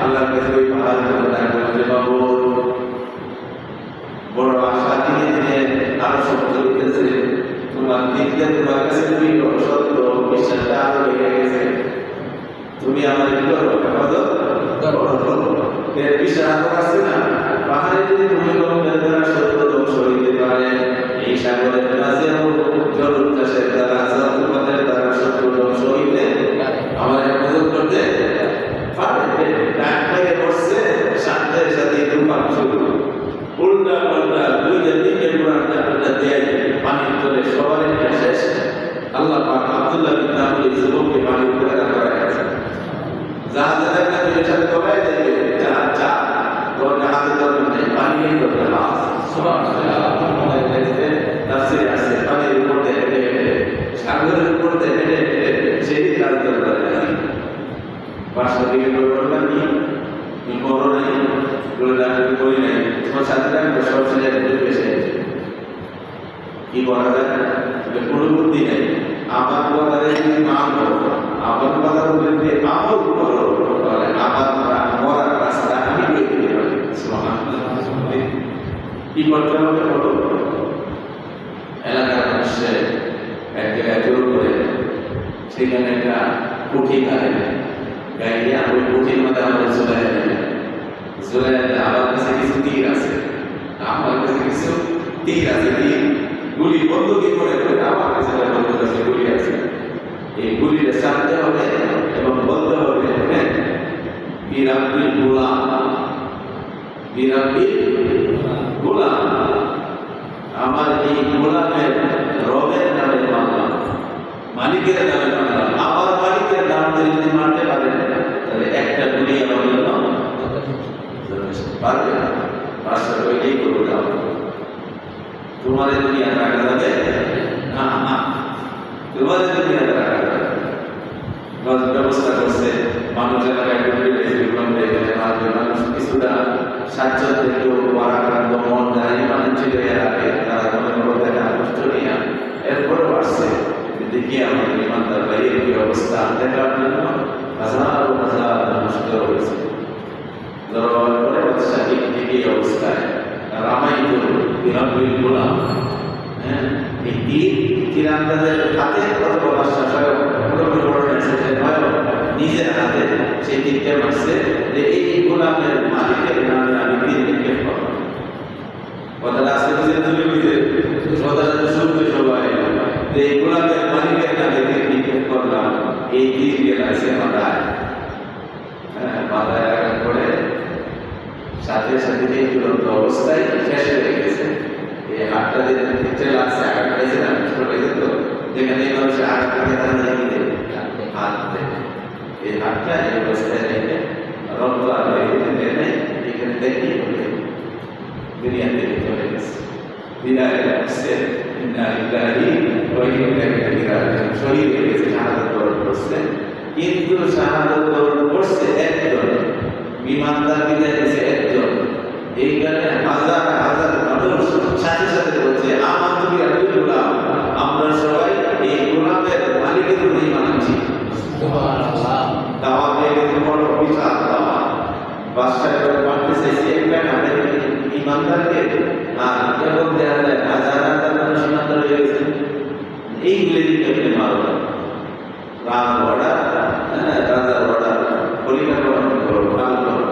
আল্লাহর কাছে ওই পাহাড় যে বাবু বড় আশা দিনে দিনে আরো শক্ত হইতেছে, তোমার দিনকে তোমার কাছে তুমি সত্য বিশ্বাসটা আরো বেড়ে গেছে, তুমি আমার কি করবো বিশ্বাস আসছে না। পাহাড়ে যদি তুমি দ্বারা সত্য ধ্বংস হইতে পারে, এই সাগরের মাঝেও জল উচ্ছ্বাসের দ্বারা তোমাদের দ্বারা সত্য ধ্বংস হইতে আমার মদত করতে পারবে। ডাক্তারে বসছে সাথে সাথে তুফান শুরু, উল্টা পাল্টা 2-3 পুরাটা দেয় পানির তলে সবার শেষ। আল্লাহ পাক আব্দুল্লাহ বিন দাউদ যুবককে পানির উপরে রাখা হয়েছে, জাহাজে একটা দুইয়ের সাথে কবাই দেবে জাহাজ চা তোর জাহাজে দরকার নেই, পানি নেই দরকার তাফসীরে আছে পানির উপর দিয়ে হেঁটে হেঁটে সাগরের উপর দিয়ে হেঁটে হেঁটে সেই কাজ দরকার নেই। পাঁচটা দিকে করলাম কি করো নাই করি নাই, তোমার সাথে সব শেষে কি করা যায়, কোনো বুদ্ধি নেই। আমার কথারে যদি মানবো, আমার কথার উপরে যদি আমল করো তাহলে আমার মরার রাস্তা আমি পেয়ে দিতে পারি। কি করতে হবে বলো, এলাকার মানুষের এক জায়গায় জোর করে সেখানে একটা পুঁথি গাইয়া ওই পুঁথির মধ্যে আমাদের চলে আমার কাছে কিছু তীর আছে, আমার কাছে কিছু তীর আছে, তীর গুলি বন্দুকি করে আমার কাছে বন্ধুর কাছে গুলি আছে, এই গুলিটা সারতে হবে এবং বলতে হবে বিরাব্বিল গোলাম, বিরাব্বিল গোলাম, আমার এই গোলামের রবের নামে মানলাম, মালিকের নামে মানলাম, আমার মালিকের নাম ধরে যদি মানতে পারেন তাহলে একটা গুলি আমার জন্য পারবে না, পাঁচটা ওইটাই করবো যাও তোমার দুনিয়া রাখা যাবে না, না তোমাদের দুনিয়া তারা ব্যবস্থা করছে, মানুষ এলাকায় মানুষ কিছুটা স্বাচ্ছন্দ্যে কেউ পরাক্রান্ত মন জানি মানুষ ছিল এর আগে তারা মনে করো দেখা কষ্ট নিয়ে এরপরেও আসছে। দেখি আমাদের ইমানদার ভাইয়ের কি অবস্থা দেখার জন্য হাজার হাজার মানুষ হয়েছে। দরবার করে বাদশাহ এই অবস্থায় রামায়িত বিরামবিল গোলাম, হ্যাঁ, এই তীরান্দাজের হাতে অথবা বাদশাহ স্বয়ং নিজের হাতে সেই তীরটা মারছে যে এই গোলামের মালিকের নামে আমি তীর নিক্ষেপ করব। কথাটা আসতে বুঝে তুমি বুঝে কথাটা শুনতে সবাই যে এই গোলামের মালিকের নামে তীর নিক্ষেপ করলাম, এই তীর গেছে মাথায়, হ্যাঁ, মাথায় আঘাত করে সাথে সাথে এই চূড়ান্ত অবস্থায় শেষ হয়ে গেছে। এই হাতটা যে তীরটা লাগছে আঘাত পেয়েছে না, ছোট হয়েছে তো, যেখানে এই মানুষের আঘাত লাগে তারা জানিয়ে দেয় হাত দেয়। এই হাতটা এই অবস্থায় রেখে রক্ত আর বেরিয়ে নেই, এখানে দেখি দুনিয়া থেকে চলে গেছে। বিদায় আসছে শহীদ হয়ে গেছে, শাহাদত বরণ করছে। কিন্তু শাহাদত বরণ করছে একজন, বিমানদার বিদায় দিয়েছে একজন। এইখানে হাজার হাজার মানুষ সাথে সাথে বলছে আমার তুমি আব্দুল গোলাম, আমরা সবাই এই গোলামের মালিকের উপর ঈমান আনছি। দাওয়াত হয়ে গেছে, বড় বিশাল দাওয়াত। বাদশাহ মানতে চাইছে একটা আমাদের ইমানদারকে, আর এখন দেখা যায় হাজার হাজার মানুষ ইমানদার হয়ে গেছে। এইগুলি কেমনে মারো রাম অর্ডার, রাজার অর্ডার, পরিকল্পনা করো, কাল করো,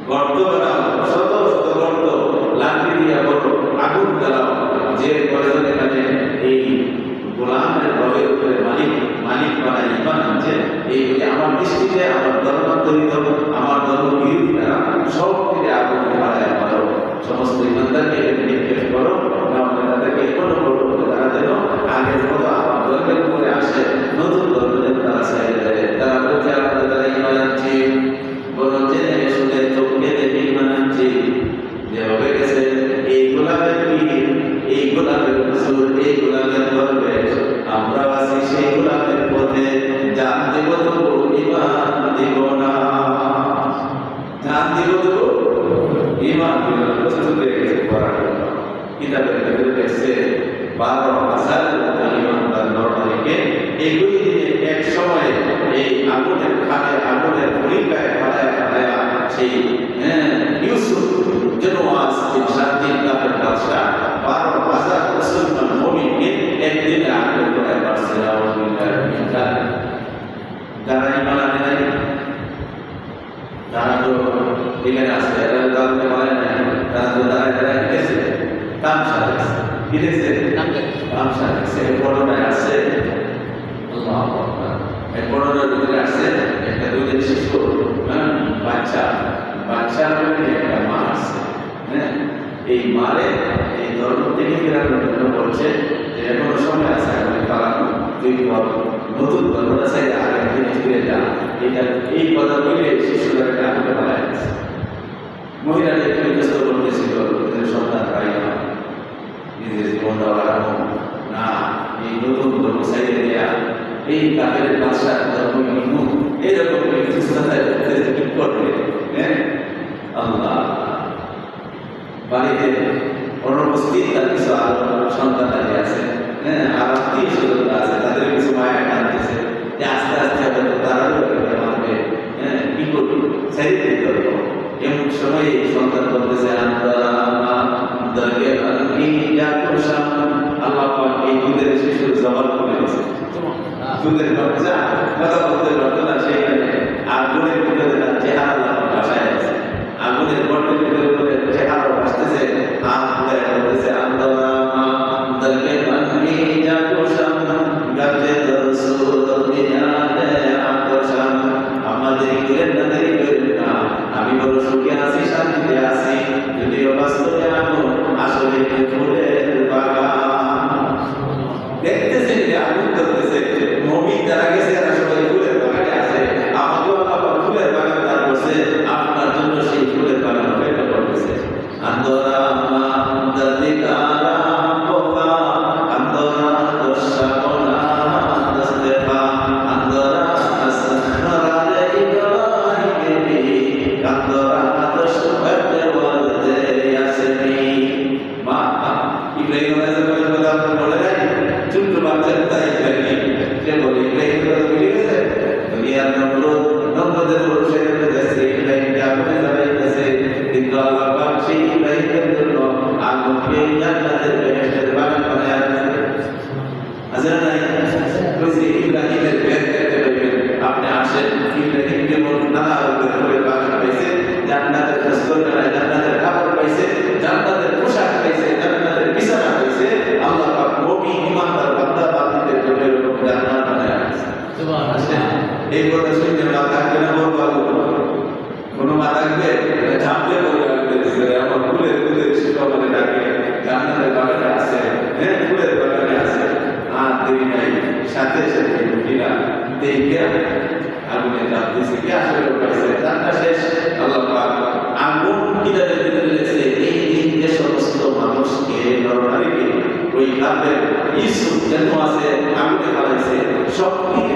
গর্ত বানাও, শত শত গর্ত লাকড়ি দিয়া করো, আগুন জ্বালাও, যে কয়জন এখানে এই গোলামের রবের উপরে মালিক বানায় ইমান আনছে, এইগুলি আমার দৃষ্টিতে আমার ধর্মান্তরিত আমার ধর্ম বিরোধীরা সব থেকে আগুন বাড়ায় মারো, সমস্ত ইমানদারকে নিক্ষেপ করো, তাদেরকে কোনো করতে তারা যেন আগের মতো আমার ধর্মের উপরে আসে, নতুন ধর্মের তারা চাইলে দেয়। তারা বলছে আমরা তারা ইমান আনছি, বরং জেনে শুনে চোখে দেখে ইমান আনছি। যেভাবে গেছে এই গোলামের পীর, এই গোলামের হুজুর, এই গোলামের ধর্মে আমরা আছি, সেই গোলামের পথে জান দেব তবু ইমান দিব না, জান দিব তবু ইমান দিব না। প্রস্তুত হয়ে গেছে পড়ার জন্য। কিতাবের ভেতরে দেখছে 12,000 ইমানদার লড়াইকে এগুলি দিনে এক সময়ে এই আগুনের খালে আগুনের পরীক্ষায় ফালায় ফালায়া সেই ইউসুফ জনওয়াজ শান্তির কাপের বাদশাহ 12,000 মুসলমান মুমিনকে একদিনে আগুন করে পারছে। যারা ইমান আনে নাই তারা তো এখানে আসছে, তাদেরকে বলে নাই, তারা তো তারা গেছে তামসা দেখছে, কি দেখছে তামসা দেখছে। করোনায় আসছে, আল্লাহু আকবার, এই করোনার ভিতরে আসছে একটা দুধের শিশু, বাচ্চা একটা মা আসছে, হ্যাঁ, এই মারে এই ধর্ম থেকে ফেরানোর জন্য বলছে যে এখনো সময় আছে, আমি পালানো তুই নতুন ধর্মটা চাই আগে ফিরে যা। এটা এই কথা বলে শিশুরা একটা আমাকে পালায় গেছে। মহিলাদের একটু ব্যস্ত করতেছিল, সন্তান পাই না, নিজের জীবন দেওয়ার না, এই নতুন ধর্ম চাইতে দেয়া, এই কাপের বাদশাহ ধর্ম এইরকম কি করবে? হ্যাঁ, আল্লাহ বাড়িতে অনুপস্থিত তার কিছু আরো সন্তান আছে, হ্যাঁ, আর আত্মীয় স্বজন আছে, তাদের কিছু মায়া কাঁদতেছে যে আস্তে আস্তে হয়তো তারাও মানবে, হ্যাঁ, কি করবি সাইড দিতে হবে। এমন সময় এই সন্তান বলতেছে আল্লাহ এই দুধের শিশুর জবাব করে দিয়েছে। দুধের বাচ্চা কথা বলতে পারতো না, সেইখানে আগুনের ভিতরে তার চেহারা ভাষায় আছে, আগুনের গর্তের ভিতরে বলে চেহারা ভাসতেছে, হাত ধরে বলতেছে আমাদের করেন না, দেরি করেন না, আমি বড় সুখে আছি, শান্তিতে আছি, যদিও বাস্তবে আগুন আসলে ফুলের বাগান। দেখতেছেন যে আগুন করতেছে, মুমিন যারা গেছে এরা সবাই ফুলের বাগানে আছে, আমাকেও আবার ফুলের বাগান দান করছে, আপনার জন্য সেই ফুলের বাগান অপেক্ষা করতেছে। আন্দোলন সাথে সাথে মহিলা দেখে আগুনে জাপ দিয়েছে কি আসলে পাইছে জানটা শেষ। আল্লাহ পাক আগুন কিতাবের ভিতরে লিখছে এই দিন যে সমস্ত মানুষকে নরনারীকে ওই কাফের ইউসুফ যেন আছে আগুনে ফেলাইছে সব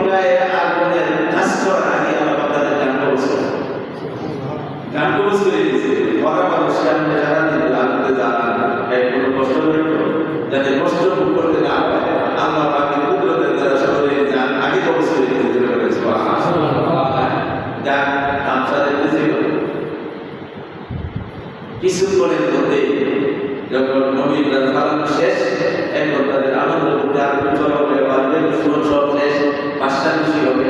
গায়ে আগুনের ঠাস করার আগে আল্লাহ পাক তাদের গান কবজ করে দিয়েছে। মরা মানুষকে আপনি সারাদিন আগুনে জ্বালান কোনো কষ্ট করে যাতে কষ্ট ভোগ করতে না হয় আল্লাহ পাকের কুদরতের দ্বারা সকলে যান আগে কবজ করে দিয়েছে। যা তামসা দেখতেছিল কিছুক্ষণের মধ্যে যখন নবীরা ফালানো শেষ এখন তাদের আনন্দ করতে আরো চলা হয়ে পারবে সব শেষ বাদশাহ খুশি হবে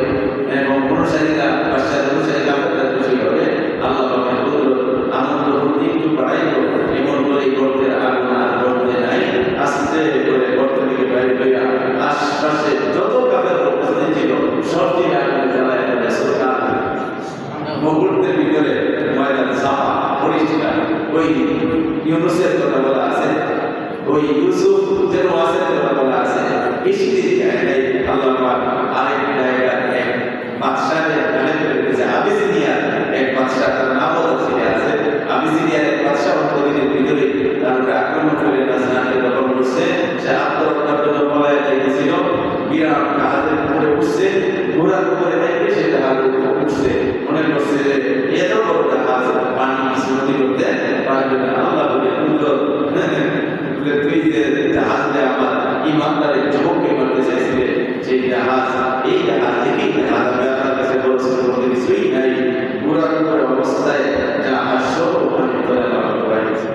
এবং অনুসারীরা বাদশাহ অনুসারীরা খুশি হবে। আল্লাহ পাকের কুদরত আনন্দ করতে একটু বাড়াইল এমন করে গর্তের আগুন আর গর্তে নাই আস্তে করে গর্ত থেকে বাইরে হইয়া আশপাশে যত কাপের উপস্থিত ছিল সব দিকে আগুনে জ্বালায় মুহূর্তের ভিতরে ময়দানে সাফা পরিষ্কার। ওই ইউনুসের কথা বলা আছে, ওই ইউসুফ যেন ওয়াসের কথা বলা আছে। বেশি দিন যায় নাই আল্লাহ পাক আরেক জায়গায় এক বাদশাহের গানে পেয়েছে আবিসিনিয়ার এক বাদশাহ, তার নামও ছিল আছে আবিসিনিয়ার এক বাদশাহ অন্তদিনের ভিতরে তার উপরে আক্রমণ করে নাজরানকে দখল করছে। সে আত্মরক্ষার জন্য পলায় যাইতেছিল, বিরাট জাহাজের উপরে উঠছে, ঘোড়ার উপরে দেখে সে জাহাজের উপরে উঠছে, মনে করছে যে এত বড় জাহাজ পানি কিছু নদী করতে পারবে না। আল্লাহ বলে কুদরত তুই যে জাহাজ দিয়ে আমার ইমানদারের যুবককে মারতে চাইছিলে সেই জাহাজ এই জাহাজ থেকেই জাহাজ আপনার কাছে বলছিল বলতে কিছুই নাই, ঘোড়ার উপরে অবস্থায় জাহাজ সব পানির তলায় লাভ করা গেছে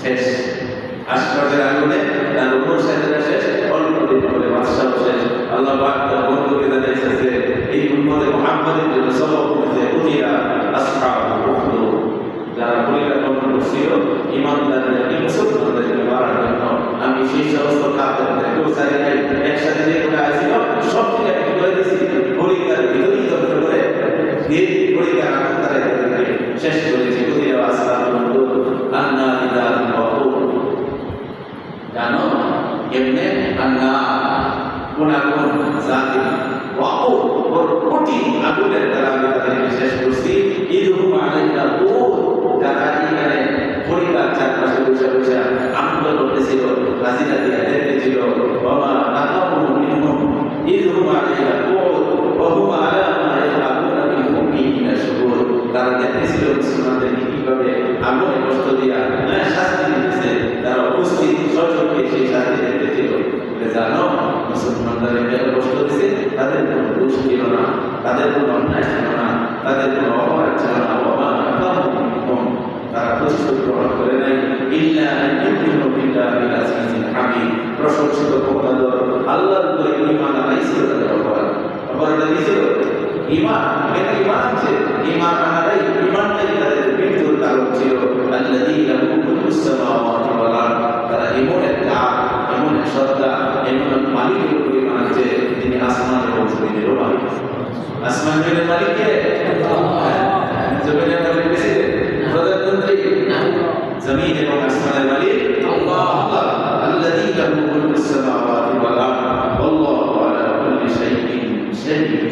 শেষ। আশপাশের আগুনে তার অনুসারীরা শেষ, অল্প দিন পরে বাদশাহ শেষ। আল্লাহ পাক তার বন্ধুকে জানাইছে এই উম্মতে মুহাম্মাদের জন্য সবক দিতে উদিরা আসহাবুল উখদুদ, যারা পরিকল্পনা করছিল ইমানদারদেরকে মুসলমানদেরকে মারার জন্য আমি সেই সমস্ত কাফেরদেরকে সারিয়ে একসাথে যে করে আসছিল সব থেকে কি করে দিয়েছি পরিকার ভিতরেই ধ্বংস করে দিয়ে পরিকার আগুন তারা শেষ করেছি। উদিরা আসহাবুল উখদুদ আন্না লিদাতুল ওয়াকুদ, জানো কেমনে আন্না কোন আগুন জাতি ওয়াকুদ ওর কোটি আগুনের দ্বারা আমি তাদেরকে শেষ করছি। ইদহুম আলাইকা কুদ, যারা এখানে পরিবার চারপাশে বসে বসে আনন্দ করতেছিল, রাজিনা দিয়া দেখতেছিল, বাবা নাকামু মিনহুম ইদহুম আলাইকা কুদ ওয়া হুম আলা মা ইয়াফআলুনা বিল মুমিনিনা শুহুদ, তারা দেখতেছিল মুসলমানদেরকে কিভাবে আগুনে কষ্ট দিয়া শাস্তি দিতেছে, তারা উপস্থিত সচক্ষে সেই শাস্তি দেখতেছিল। জানো মুসলমানদের কেন কষ্ট দিছে? তাদের কোনো দোষ ছিল না, তাদের কোনো অন্যায় ছিল না, তাদের কোনো অপরাধ ছিল না, তারা প্রতিশোধ গ্রহণ করে নাই। ইল্লা আন ইউমিনু বিল্লাহি আল-আজিজিল হামিদ, প্রশংসিত ক্ষমতাধর আল্লাহর উপরে ঈমান আনাইছিল। তাদের অপরাধটা কি ছিল? ঈমান। কেন ঈমান আছে? ঈমান আনারাই ঈমানটাই তাদের মৃত্যুর কারণ ছিল। আল্লাযী লাহু মুলকুস সামাওয়াতি ওয়াল আরদ, তারা এমন একটা এমন এক সত্তা এমন এক মালিকের উপরে ঈমান আনছে যিনি আসমান এবং জমিনেরও মালিক। আসমান জমিনের মালিক কে? জমিনের মালিক কে? প্রধানমন্ত্রী? জমিন এবং আসমানের মালিক আল্লাহ। আল্লাযী লাহু মুলকুস সামাওয়াতি ওয়াল আরদ ওয়াল্লাহু আলা কুল্লি শাইইন শাহীদ।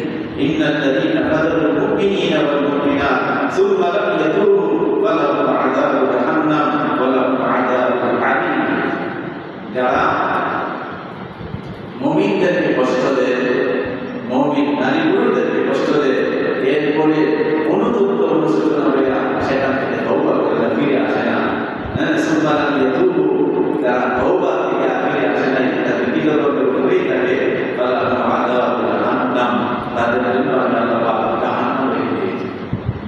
ইন্নাল্লাযীনা ফাতানুল মুমিনিনা ওয়াল মুমিনাত সুম্মা লাম ইয়াতুবু ফালাহুম আযাবু জাহান্নাম ওয়া লাহুম আযাবুল হারিক, যারা মুমিনদেরকে কষ্ট দেয়, মুমিন নারী পুরুষদেরকে কষ্ট দেয়, এরপরে অনুতপ্ত অনুশোচনা হয় না, সেখান থেকে তওবা করে না, ফিরে আসে না, সুম্মা লাম ইয়াতুবু, যারা তওবা থেকে ফিরে আসে না, তাদের বিগতভাবে হয়েই থাকে, ফালাহুম আযাবুল জাহান্নাম, তাদের জন্য আমি আল্লাহ জাহান্নাম রেখে দিয়েছি,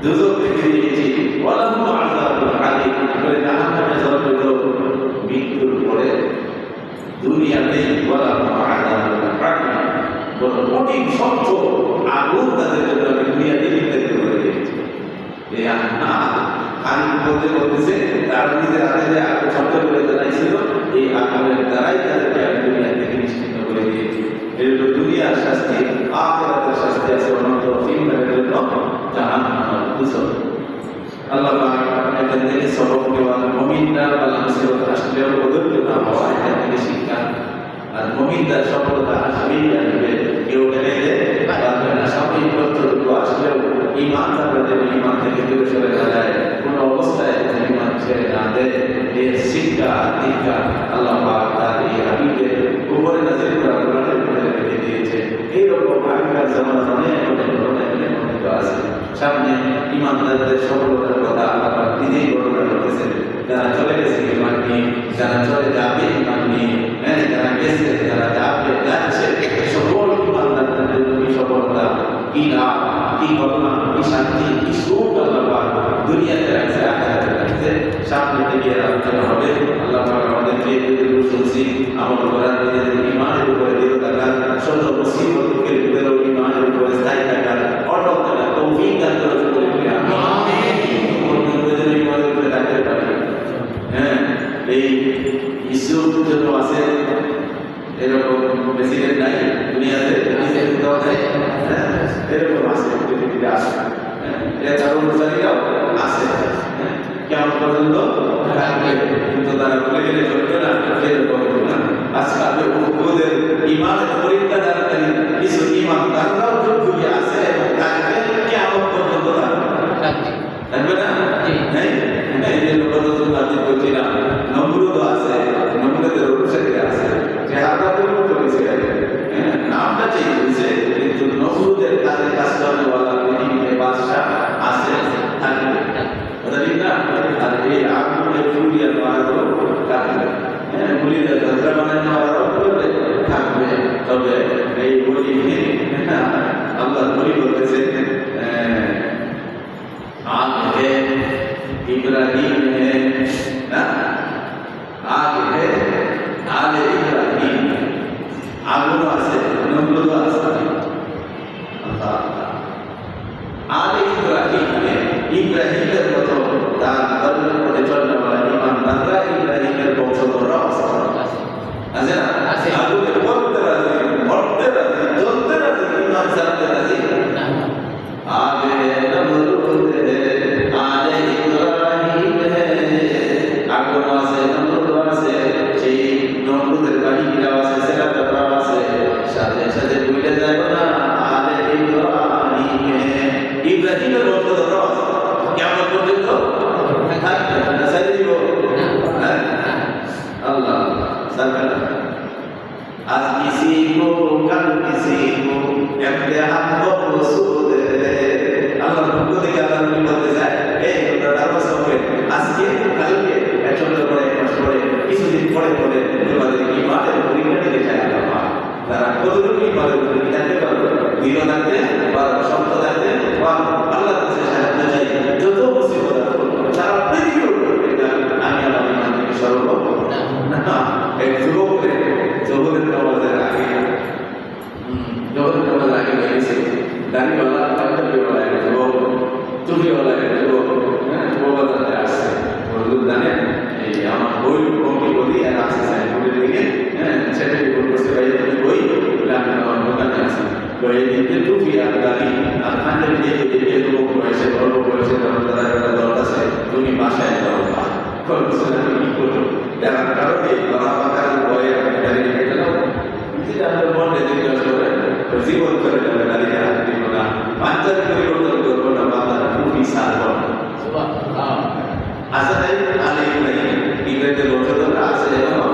দুজক রেখে দিয়েছি, ওয়া লাহুম আযাবুল হারিক, করে জাহান্নামে জ্বলবে মৃত্যুর পরে দুনিয়াতে বলা বড় কঠিন শক্ত আগুন তাদের জন্য আমি দুনিয়াতে নির্ধারিত করে দিয়েছি। এই আগুন বলতে বলতেছে তারা নিজের হাতে যে আগুন শব্দ করে জানাইছিল, এই আগুনের দ্বারাই তাদেরকে আমি দুনিয়া থেকে নিশ্চিন্ন করে দিয়েছি। এর দুনিয়ার শাস্তি, আখিরাতের শাস্তি আছে অনন্ত ফিল্মের জন্য জাহান্নামের দুজক। আল্লাহ এখান থেকে সবক দেওয়া মুমিনরা বালা মুসিবত আসলেও ওদেরকে না হওয়া, এখান থেকে শিক্ষা আর মুমিনদের সফলতা আসবেই আসবে, কেউ টেনে দিতে পারবে না। স্বামী কষ্টটুকু আসলেও ঈমান থাকলে ঈমান থেকে দূরে সরে না যায়, কোনো অবস্থায় ঈমান ছেড়ে না দেয়। এর শিক্ষা দীক্ষা আল্লাহ পাক তার এই হাবিবের উপরে নাযিল করা কোরআনের মধ্যে রেখে দিয়েছে। এইরকম আগেকার জামানার অনেক অনেক আছে। সামনে ঈমানদারদের সফলতার কথা আল্লাহ পাক নিজেই বর্ণনা করতেছেন। যারা চলে গেছে ঈমান নিয়ে, যারা চলে যাবে ঈমান নিয়ে, যারা গেছে, যারা যাবে যাচ্ছে, সকল ঈমানদারদের জন্য কি সফলতা, কি লাভ, কি ঘটনা, কি শান্তি, কি সুখ আল্লাহ পাক দুনিয়াতে রাখছে, আখিরাতে রাখছে। সামনে থেকে আলোচনা হবে। আল্লাহ পাক আমাদেরকে এগুলো শুনছি আমল করার, নিজেদের ঈমানের উপরে দৃঢ় থাকার, শত মুসিবতের ভিতরেও ঈমানের উপরে স্থায়ী থাকার, অটল থাকার তৌফিক দান করে বলি আমিন। ঈমানের উপরে থাকতে পারি। এই ইসুর জন্য আছে এরকম প্রেসিডেন্ট নাই দুনিয়াতে, এরকম আছে পৃথিবীতে আছে। এছাড়াও অনুসারীরাও আছে, কেমন পর্যন্ত থাকবে, কিন্তু তারা ভুলে গেলে চলবে না। এরকম আজকে ওদের ঈমানের পরীক্ষা দানকারী কিছু ঈমানদাররাও যুগে আছে এবং থাকবে, কেমন পর্যন্ত থাকবে না। এই যে লোকজন বাতিল করছিলাম, নমরুদও আছে, নমরুদের অনুসারীরা আছে, যে হারাতের মতো বেশি নামটা চেঞ্জ হয়েছে, কিন্তু নমরুদের কাজে কাজ করেওয়ালা পৃথিবীতে বাদশা আছে, থাকবে। কথা ঠিক না? আর এই আগুনের ফুলিয়া মারারও থাকবে, গুলিতে ঝগড়া বানায় নেওয়ারও থাকবে। তবে এই বলি আল্লাহ বলি বলতেছে आग है इब्राहिम है ना, आग है आले इब्राहिम, आगुन আছে নমরুদ আছে, আল্লাহ आले इब्राहिम है। ইব্রাহিমের মতো তার ধর্মের উপরে চলনেওয়ালা ঈমানদাররা ইব্রাহিমের বংশধররা আছে না? আগুনে পড়তে রাজি, মরতে রাজি, জ্বলতে রাজি, ঈমান ছাড়তে রাজি না। आगे नमरूद है आले इब्राहिम है, আগুন আছে নমরুদ আছে, সেই নমরুদের বাহিনীরা আছে, সেনারা আছে, সাথে সাথে ভুলে যাব না আলে ইব্রাহিম है। ইব্রাহিমের বংশধররা আছে, কেমন পর্যন্ত থাকবে না, সাইড দিব আল্লাহ সাকাল। आज किसी को कल किसी को इम्तिहान को रसूल আল্লাহ পক্ষ থেকে আল্লাহ বলতে যায়, এই তোমরা দারুস হবে আজকে কালকে একসঙ্গে পরে মাস পরে কিছুদিন পরে পরে তোমাদের ঈমানের পরীক্ষা নিতে চায় আল্লাহ। তারা কতটুকু ঈমানের পরীক্ষা থাকতে পারবে, দৃঢ় থাকতে পারবে, শক্ত থাকতে পারবে, আল্লাহর কাছে সাহায্য চাই। যত মুসিবত আসবে সারা পৃথিবীর উপরে আমি আমার ঈমান থেকে সরব না। এক যুবকের জোহরের নামাজের আগে গেছে দাড়িওয়ালা, পাঞ্জাবিওয়ালা এক যুবক, টুপিওয়ালা এক যুবক বাজারে আসছে। হুজুর জানেন এই আমার বই কমটি বলি আর আসছে সাইনবোর্ডের দিকে, সেটা রিপোর্ট করছে, ভাই তুমি বই বলে আমি আমার দোকানে আছি। তো এই দিকে টুপি আর দাড়ি আর পাঞ্জাবি দিয়ে যুবক বয়সে অল্প বয়সে তারা দল আছে, তুমি বাসায় যাও বা কি করবো দেখার কারণে ধরা পাকার ভয়ে আমি দাঁড়িয়ে রেখে গেলাম। আপনার মনে জিজ্ঞাসা করেন জীবন করে যাবে, দাঁড়িয়ে হাত দিব না, পাঞ্জাবি পরিবর্তন করবো না, মাথার টুপি সারব না। আশা তাই আলে ইব্রাহিম ইব্রাহিমের বংশধররা আছে এবং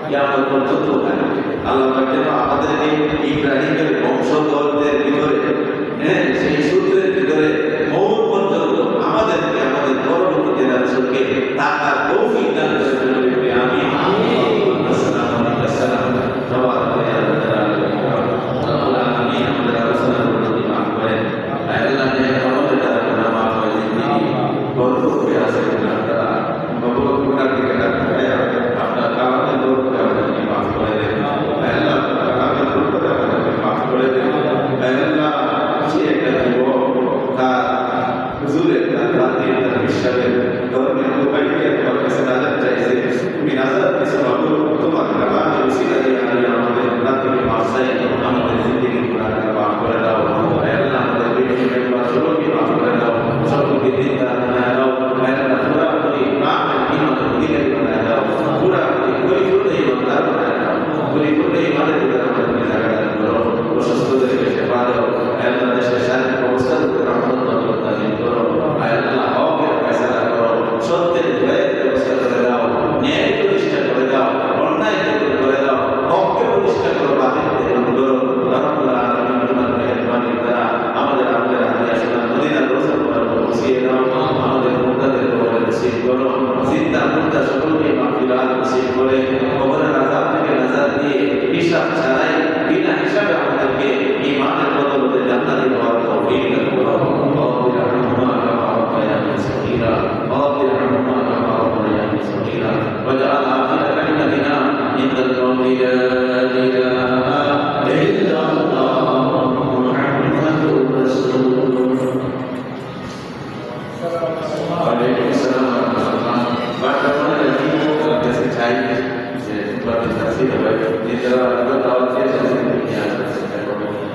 কিয়ামত পর্যন্ত থাকবে। আল্লাহ যেন আমাদেরকে ইব্রাহিমের বংশধরদের ভিতরে, সেই সূত্রের ভিতরে মৌত পর্যন্ত আমাদেরকে আমাদের পরবর্তী জেনারেশনকে থাকার তৌফিক দান করে আমিন। আসসালামু আলাইকুম। হুজুরের তার ধর্মের দোকানে সকলকে মাগফিরাত নসিব করে কবরের আযাব থেকে নাজাত দিয়ে হিসাব ছাড়াই বিনা হিসাবে আমাদেরকে ঈমানের বদৌলতে জান্নাতে পাওয়ার তৌফিক দান করুন রব্বির রহমা কামা রব্বায়ানি সগীরা রব্বির রহমা কামা রব্বায়ানি সগীরা ওয়াজআল আখিরা কালিমাতিনা ইনদাল কওমি লা ইলাহা ইল্লাল্লাহ মুহাম্মাদুর রাসূলুল্লাহ। ওয়ালাইকুম আসসালাম ওয়া রাহমাতুল্লাহ। বর্তমানে রাখি কাছে চাই যে বাকি তাসির হয় যে যারা দাওয়াত দিয়েছে